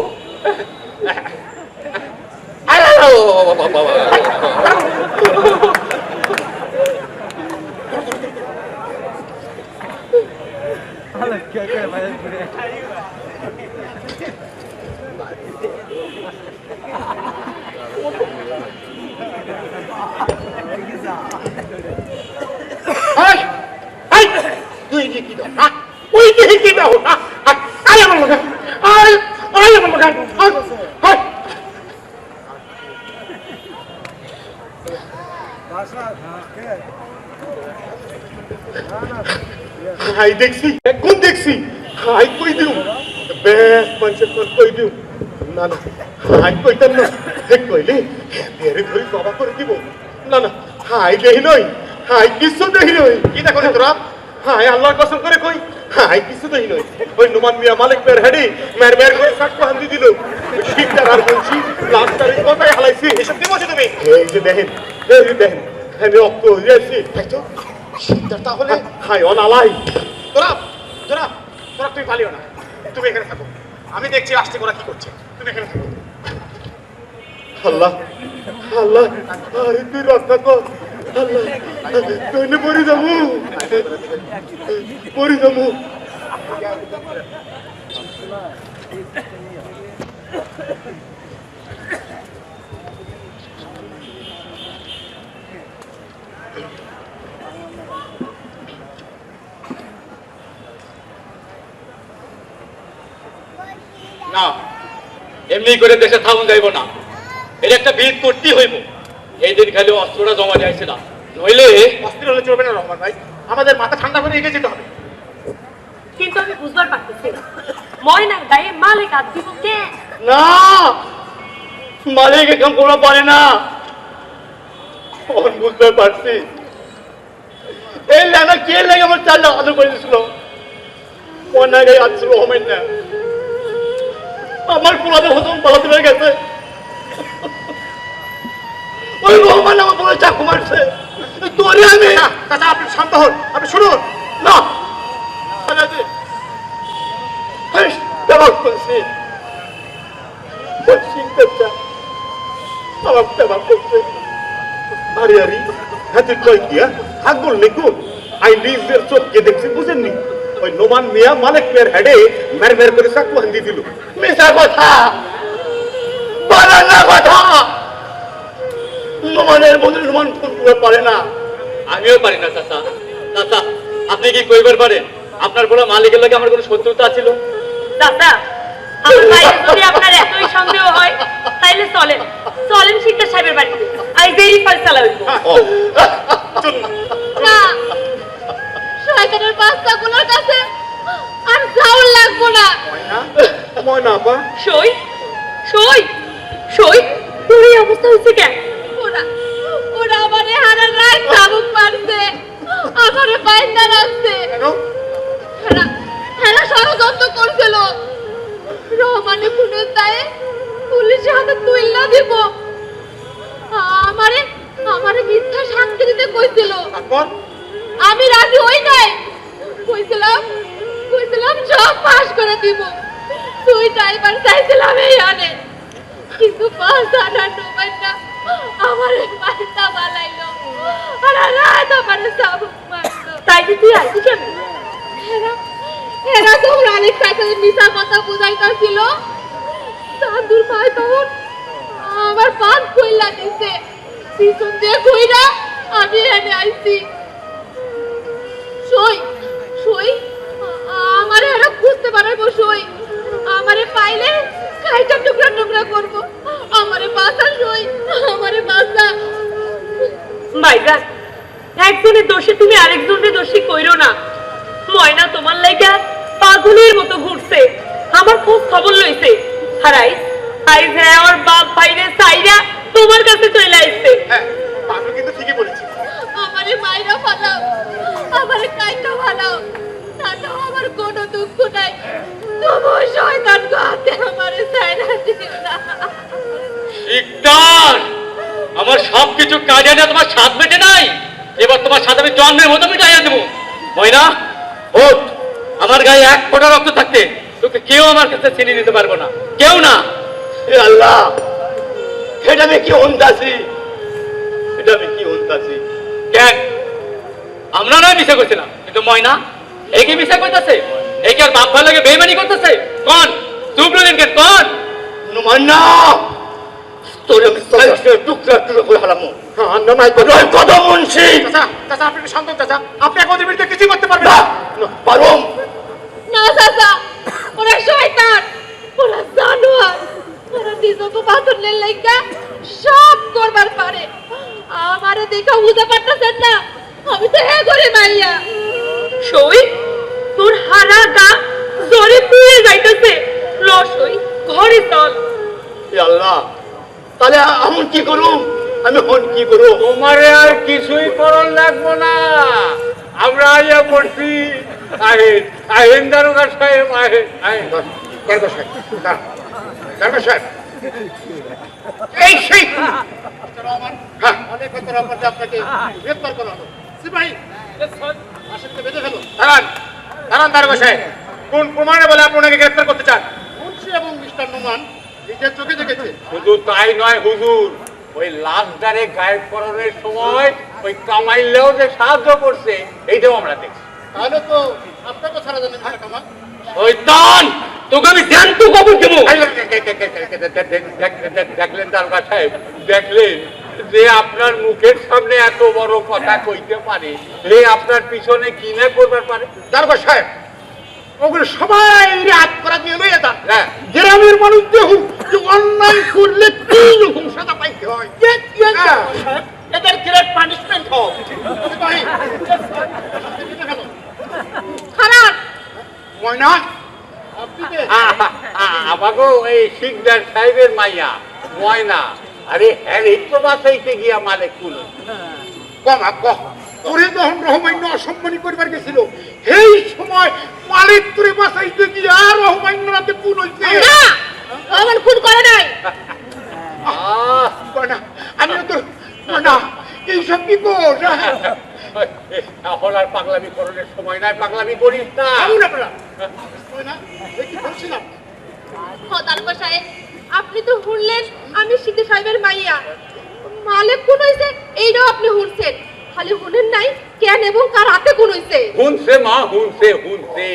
তুই যে কি দাও না, ওই যে কি দাও না, আয় আমার মগা, আয় আয় আমার মগা, আয়। হাই দেখছি, কোন দেখছি, হাই কই দিও, বেশ মানুষের তোর কই দিও, না না হাই কইতাম না, কইলে বেড়ে ধরি বাবা করে দিব, না না হাই দেহি নই, হাই কিছু দেহি নই। কি দেখো তোরা? হাই আল্লাহর কসম করে কই, হাই কিছু দেহি নই। ওই নুমান মিয়া মালিক মের হেডি মের মের করে সাক্ষ্য হান্দি দিল, শিকদার আর বলছি লাস্ট তারিখ কথাই হালাইছি। এসব দিব তুমি? এই যে দেখেন, এই যে দেখেন, আমি রক্ত হয়ে যাচ্ছি, তাইতো শিকদার তাহলে হাই অনালাই। তোরা তোরা তোরা তুই পালিও না, তুমি এখানে থাকো, আমি দেখছি আসতে ওরা কি করছে, তুমি এখানে থাকো। আল্লাহ আল্লাহ, আরে তুই রাস্তা কর, আল্লাহ তুই পড়ে যাবো, পড়ে যাবো। না, এমনি করে দেশে থাকুন যাইব না, এর একটা ভিত করতেই হইব। এই দিন খালি অস্ত্রটা জমা যাইছিলাম, নইলে অস্থির হলে চলবে না রহমান ভাই, আমাদের মাথা ঠান্ডা করে এগিয়ে যেতে হবে। কিন্তু আমি বুঝবার পারতেছি না, ময়নার গায়ে মালিক হাত দিব কে? না, মালিক এখন কোনো পারে না। বুঝতে পারছি এই লানা কে লাগে আমার চাল আদর করে দিয়েছিল, ময়নার গায়ে হাত ছিল হমেন না, আমার পোলাদের হতো পালাতে হয়ে গেছে। ওই রহমান আমার বলে চাকু মারছে, তোরে আমি চাচা আপনি শান্ত হন, আপনি শুনুন না ব্যবহার করছি, আমার ব্যবহার করছে। আরে আরে হাতে কয় কি হাত বললে কোন আই নিজের চোখকে দেখছি, বুঝেননি? ওই নোমান মিয়া মালিক মেয়ের হেডে মের মের করে চাকু হান্দি দিল। মিশা কথা, বানানা কথা। নোমানের মধ্যে নোমান ফোন করে পারে না, আমিও পারি না। চাচা চাচা আপনি কি কইবার পারেন আপনার বলা মালিকের লাগে আমার কোনো শত্রুতা ছিল? দাদা আমার বাইরে যদি আপনার এতই সন্দেহ হয় তাইলে চলেন চলেন শিকদার সাহেবের বাড়িতে আই দেরি ফয়সালা হইব না শয়তানের বাচ্চাগুলোর কাছে আর যাওয়ার লাগবো না। ময়না আপা সই সই সই তোর এই অবস্থা হয়েছে কেন? ওরা ওরা আমারে হারার রাত চাবুক মারছে, আমারে বাইন্দা রাখছে। হেরা ষড়যন্ত্র করছিল রহমানে খুনের দায়ে পুলিশের হাতে তুইলা দিব। আমারে আমারে মিথ্যা সাক্ষী দিতে কইছিল। আমি রাজি হই নাই, কইছিলাম সব পাস করে দিব। তুই ড্রাইভার চাইছিলাম এই আনে, কিন্তু পাঁচ আনার ডোবাইটা আমারে মাইতা বালাইলো আর রাত আমারে চাবুক মারলো। তাই যে তুই আইছিস কেমন? এরা তোমরা অনেক কাছে মিশা কথা বুঝাইতেছিল। চাঁদুর ভাই তখন আমার পান কইলা দিছে, পিছন দিয়ে কইরা আমি এনে আইছি। সই সই আমারে এরা খুঁজতে পারবো। সই আমারে পাইলে কাইটা টুকরা টুকরা করবো। আমারে বাঁচা সই, আমারে বাঁচা। ভাইজান একজনের দোষে তুমি আরেকজনের দোষী কইরো না। ময়না তোমার লাইগা পাগলের মতো ঘুরছে, আমার খুব খবর লইছে। হারাই আইজ হ্যাঁ ওর বাপ ভাইরে সাইরা তোমার কাছে চলে আইছে। হ্যাঁ পাগল কিন্তু ঠিকই বলেছি। আমারে মাইরা ফালাও, আমারে কাইটা ফালাও, তাতেও আমার কোনো দুঃখ নাই। তবু শয়তান গাতে আমারে সাইরা দিও না। শিকদার, আমার সবকিছু কাজে না তোমার স্বাদ মেটে নাই, এবার তোমার সাথে আমি জন্মের মতো মিটাইয়া দেবো। ময়না ওঠ, আমার গায়ে এক ফোঁটা রক্ত থাকতে তোকে কেউ আমার কাছে চিনি নিতে পারবো না, কেউ না। এ আল্লাহ, এটা আমি কি হন্তাছি, এটা আমি কি হন্তাছি। কেন আমরা নয় মিশা করছিলাম, কিন্তু ময়না একে মিশা করতেছে, একে আর বাপ ভাই লাগে বেইমানি করতেছে। কোন চুপ রইলেন কেন? কোন ময়না তোর আমি টুকরা টুকরা করে হারামো। কত মুন্সি চাচা চাচা আপনি একটু শান্ত হন চাচা, আপনি এক ওদের বিরুদ্ধে কিছুই করতে পারবেন না, না। পারুম না চাচা, ওরা শয়তান, ওরা জানোয়ার, ওরা নিজকে বাঁচানোর লাইগা সব করবার পারে। আমারে দেখা বুঝতে পারতেছেন না, আমি তো হ্যাঁ করে মাইয়া। সই তোর হারা গা জ্বরে পুড়ে যাইতেছে। ল সই ঘরে চল। এ আল্লাহ, তাহলে আমি কি করুম, আমি হন কি করুম। তোমারে আর কিছুই করার লাগবো না, আমরা আইয়া পড়ছি। আহেন আহেন দারোগা সাহেব, আহেন আহেন। দারোগা সাহেব, দারোগা সাহেব, এই সেই রহমান, হ্যাঁ অনেক হয়তো অপরাধে আপনাকে গ্রেফতার করা হলো। সিপাহী আসামিকে বেঁধে ফেলো। দাঁড়ান দাঁড়ান দারোগা সাহেব, কোন প্রমাণে বলে আপনি ওনাকে গ্রেফতার করতে চান? মুন্সি এবং মিস্টার নোমান নিজের চোখে দেখেছে। শুধু তাই নয় হুজুর, ওই লাশটারে গায়েব করানোর সময় ওই কামাইলেও যে সাহায্য করছে এইটাও আমরা দেখছি। তাহলে তো আপনাকে ছাড়া যাবে না কামাল। শয়তান, তোকে আমি জ্যান্ত কবর দেবো। দেখলেন দারোগা সাহেব, দেখলেন যে আপনার মুখের সামনে এত বড় কথা কইতে পারে, এ আপনার পিছনে কি না করবার পারে। দারোগা সাহেব, ওগুলো সবাই রাত করা দিয়ে লইয়া যান। হ্যাঁ, গ্রামের মানুষ দেখুক যে অন্যায় করলে কি রকম সাজা পাইতে হয়। এদের গ্রেট পানিশমেন্ট হোক। খারাপ ময়না, আপনি কে? আমাকে এই শিকদার সাহেবের মাইয়া ময়না, আরে হ্যাঁ এই তো বাসাইতে গিয়া মালিক কুলো কমা কহ, তোরে যখন রহমান্য অসম্মানী করবার গেছিল সেই সময় মালিক তোরে বাসাইতে গিয়ে আর রহমান্য রাতে খুন হইছে। না, আমার খুন করে নাই। না আমি তো না, এইসব কি কর? এখন আর পাগলামি করার সময় নাই, পাগলামি করিস না। দারোগা সাহেব, আপনি তো শুনলেন আমি সিদ্ধি সাহেবের মাইয়া। মালিক কোন হইছে এইটাও আপনি শুনছেন, খালি শুনেন নাই কেন এবং কার হাতে কোন হইছে। হুনছে মা, হুনছে হুনছে।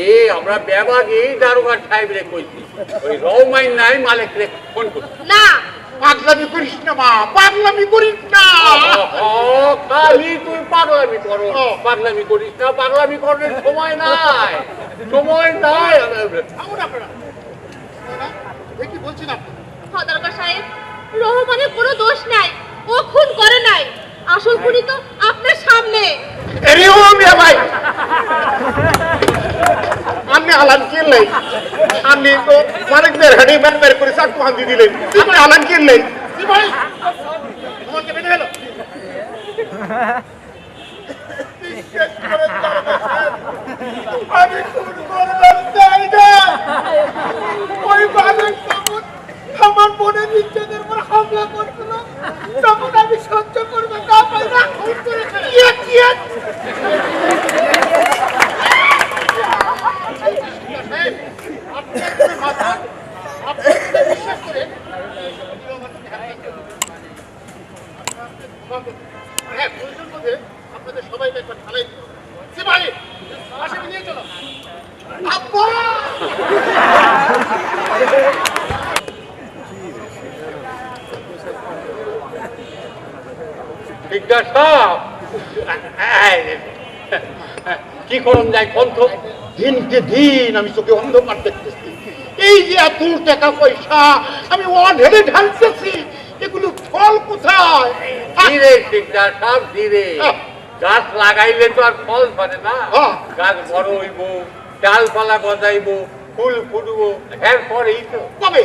এ আমরা ব্যাবাগে দারোগা সাহেব রে কইছি, ওই রহমাইন নাই মালিক রে ফোন করছি। না, পাগলামি করিস না মা, পাগলামি করিস না। খালি তুই পাগলামি করো, পাগলামি করিস না, পাগলামি করার সময় নাই, সময় নাই। থামুন আপনারা। কি বলছেন আপনি? সদরকার সাহেব, রহমানের কোনো দোষ নাই, ও খুন করে নাই, আসল খুনি তো আপনার সামনে। এরিও মিয়া ভাই, আপনি আলান কিনলেন, আপনি তো মালিকদের হেডে বের করে চাকু হান্দি দিলেন, আপনি আলান কিনলেন। ভাই তোমাকে বেঁধে গেল। আমি খুন করবার চাই না। ওই বালক তখন আমার বোনের ইজ্জতের উপর হামলা করছিল, তখন আমি সহ্য করবো না পাই না খুন করেছে। বিশ্বাস করে হ্যাঁ, প্রয়োজন বোধে আপনাদের সবাইকে একবার ঢালাই সিপাহী আসামি নিয়ে চলো। আব্বা! কি করুন যায় কণ্ঠ? দিনকে দিন আমি চোখে অন্ধকার দেখতেছি। এই যে এত টাকা পয়সা আমি অঢেলে ঢালতেছি, এগুলো ফল কোথায়? ধীরে শিকদার সাহেব, ধীরে। গাছ লাগাইলে তো আর ফল ধরে না, গাছ বড় হইব, ডালপালা গজাইব, ফুল ফুটবো, এরপরেই তো। কবে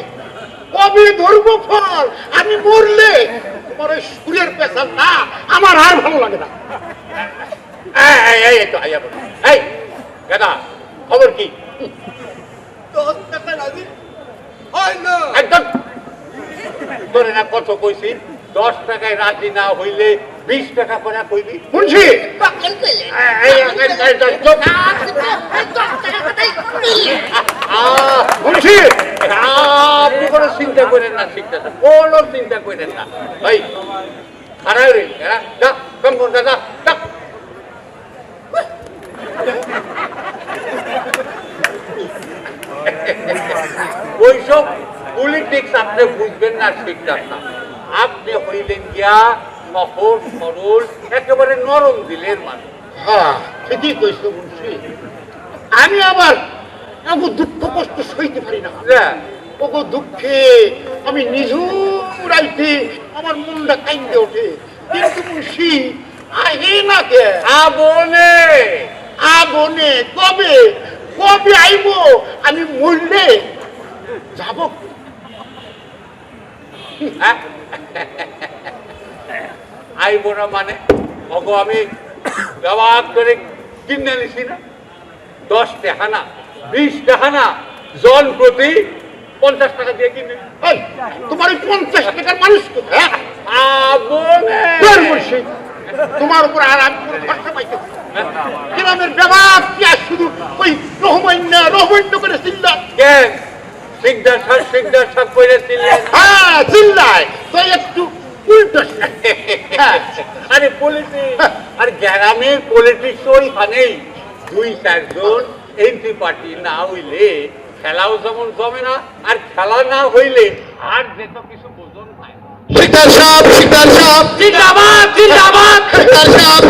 কবে ধরবো ফল? আমি মরলে তোমার ওই সুরের পেশা না আমার আর ভালো লাগে না। এই তো আইয়া বল, এই গাদা খবর কি? 10 টাকা রাজি হয় না। একদম তোরে না কত কইছি, 10 টাকায় রাজি না হইলে 20 টাকা করে কইবি। মুন্সি মুন্সি, আপনি কোনো চিন্তা করেন না, শিখতে কোনো চিন্তা করেন না ভাই। খারাপ রে, ডাক কম কর দাদা, ডাক। ওইসব পলিটিক্স আপনি বুঝবেন না, শিখতে না। আপনি হইলেন গিয়া সহজ সরল, একেবারে নরম দিলের মানুষ। হ্যাঁ ঠিকই কইছো মুন্সি। আমি আবার এমন দুঃখ কষ্ট সইতে পারি না। ওগো দুঃখে আমি নিজুরাইতে আমার মনটা কাইন্দে ওঠে, কিন্তু মুন্সি আহে না কে? আবনে আবনে কবে কবে আইব? আমি মরলে যাব। আইব না মানে ওগো আমি ব্যবহার করে কিনে নিছি না, 10 টাকা না, 20 টাকা না, জন প্রতি 50 টাকা দিয়ে কিনে। এই, তোমার ওই 50 টাকার মানুষ কোথায়? আবনে মুন্সি, তোমার উপর আর আমি কোনো ভরসা পাইতেছি না। গ্রামের ব্যবহার কি আর শুধু ওই রহমান্য করে চিল্লা? কেন শিকদার সব করেছিলেন? হ্যাঁ চিল্লায় তো একটু উল্টো। আরে পলিটিক্স, আর গ্রামের পলিটিক্স ওইখানেই 2-4 জন এমপি পার্টি না হইলে খেলাও যেমন জমে না, আর খেলা না হইলে আর যেত কিছু বোঝন হয় না। শিকদার সাহেব জিন্দাবাদ জিন্দাবাদ শিকদার সাহেব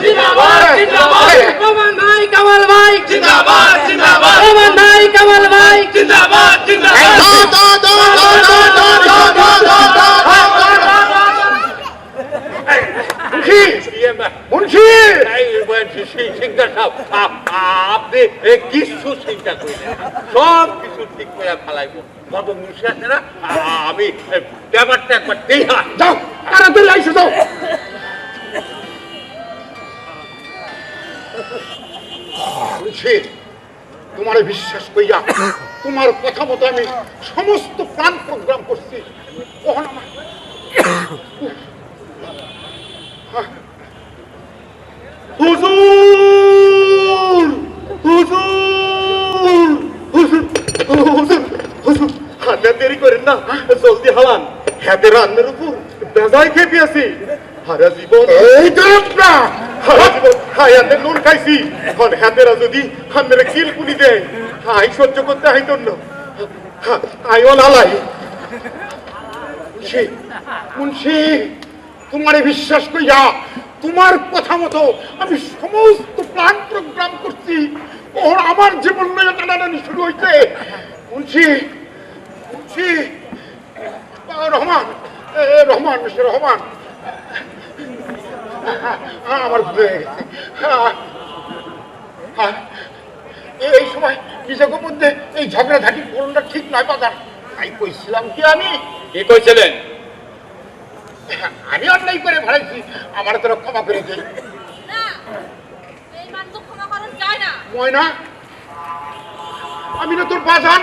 জিন্দাবাদ জিন্দাবাদ রহমান ভাই, কামাল ভাই জিন্দাবাদ জিন্দাবাদ রহমান ভাই, কামাল ভাই জিন্দাবাদ জিন্দাবাদ। মুন্সি শিকদার সাহেব, আপনি কিছু চিন্তা করিলেন, সব কিছু ঠিক করে ফেলাইব। যত মুন্সি আছে না, আমি ব্যাপারটা একবার দেখা যাও, তাড়াতাড়ি আইসো যাও। মুন্সি, তোমারে বিশ্বাস কইয়া তোমার কথা মতো আমি সমস্ত প্ল্যান প্রোগ্রাম করছি। কখন আমার হুজুর হুজুর হুজুর হুজুর হুজুর, হাতে দেরি করেন না, জলদি হালান। হাতে রান্নার উপর বেজায় খেয়ে পেয়েছি। হারা জীবন এই দেখ না, হারা জীবন হায়াতে নুন খাইছি, এখন হাতেরা যদি হাতের কিল পুনি দেয়, আই সহ্য করতে হাইতন না, আইও লালাই। মুন্সি মুন্সি তোমারে বিশ্বাস কইরা তোমার কথা মতো আমি সমস্ত প্ল্যান প্রোগ্রাম করছি। ওর আমার জীবন নিয়ে টানাটানি শুরু হইছে। মুন্সি মুন্সি রহমান, রহমান, মিস্টার রহমান, আমার ভুলে গেছে। এই সময় নিজেকে মধ্যে এই ঝগড়াঝাটি করোনা ঠিক নয় বাজার। আমি কইছিলাম কি, আমি কি কইছিলেন? আমি অন্যায় করে ফেলেছি, আমার তোরা ক্ষমা করে দিই। না এই মান তো ক্ষমা করা যায় না। ময়না, আমি না তোর বাজান।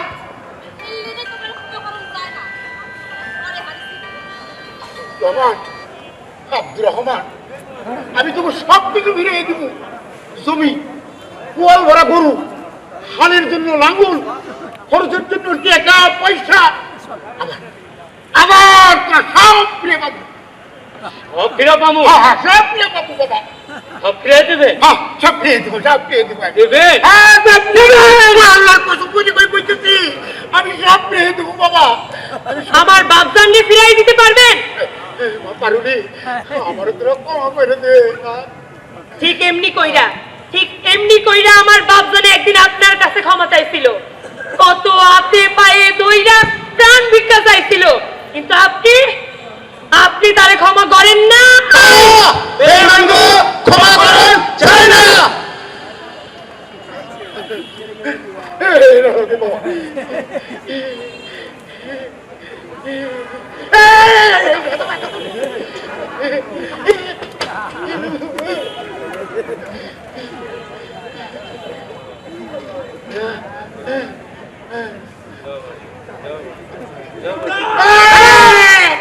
এই লিনে তোমার ক্ষমা করা যায় না। আরে হারিছি রহমান, আব্দুর রহমান, আমি তোকে সব কিছু ফিরিয়ে দিব। জমি, কুয়াল ভরা গরু, হালের জন্য লাঙ্গল, খরচের জন্য টাকা পয়সা, আমার আবার তোরা সব ফিরে পাবো। সব ফিরে পাবো? সব ফিরে পাবো বাবা। সব ফিরে দেবে? সব ফিরে দেবো, সব ফিরে দেবো। দেবে? আল্লাহর কসম করে করে বলতেছি, আমি সব ফিরে দেবো বাবা। আমার বাপজানকে ফিরাই দিতে পারবেন? পারুনি, আমার তোরা ক্ষমা করে দে। ঠিক এমনি কইরা, ঠিক এমনি কইরা আমার বাপজানে একদিন আপনার কাছে ক্ষমা চাইছিল। কত হাতে পায়ে দইরা প্রাণ ভিক্ষা চাইছিল, কিন্তু আপনি আপনি তারে ক্ষমা করেন না। ক্ষমা করেন চাই না।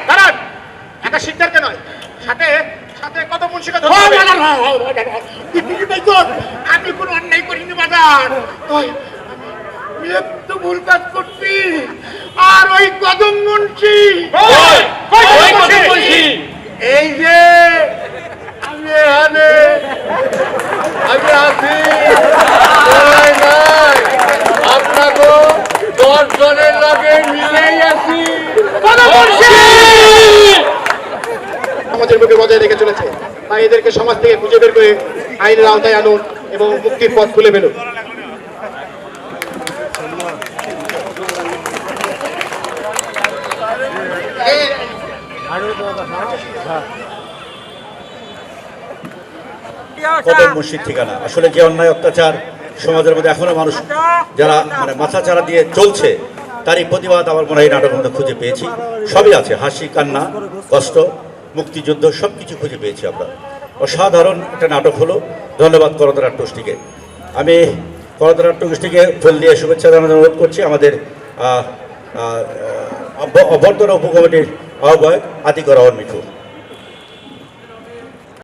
দাঁড়ান, একা শিকদারকে নয়, সাথে সাথে কত মুন্সিকে ধরতে হবে। আমি কোনো অন্যায় করিনি বাজার, আমি একটু ভুল কাজ করছি। আর ওই কদম মুন্সি, এই যে আমি এখানে, আমি আছি, নাই, নাই, আপনাকে 10 জনের লগে মিলেই আছি। আমাদের বুকে বজায় রেখে চলেছে, তাই এদেরকে সমাজ থেকে খুঁজে বের করে আইনের আওতায় আনুন এবং মুক্তির পথ খুলে ফেলুন। কদম মুন্সির ঠিকানা। আসলে যে অন্যায় অত্যাচার সমাজের মধ্যে এখনো মানুষ যারা মানে মাথা চারা দিয়ে চলছে, তারই প্রতিবাদ আমার মনে হয় এই নাটকের মধ্যে খুঁজে পেয়েছি। সবই আছে, হাসি, কান্না, কষ্ট, মুক্তিযুদ্ধ, সব কিছু খুঁজে পেয়েছি আমরা। অসাধারণ একটা নাটক হলো। ধন্যবাদ করতরা ট্রাস্টিকে। আমি করতরা ট্রাস্টিকে ফুল দিয়ে শুভেচ্ছা জানানোর অনুরোধ করছি। আমাদের অভ্যর্থনা উপকমিটির আহ্বায়ক আতিকুর রহমান মিঠু।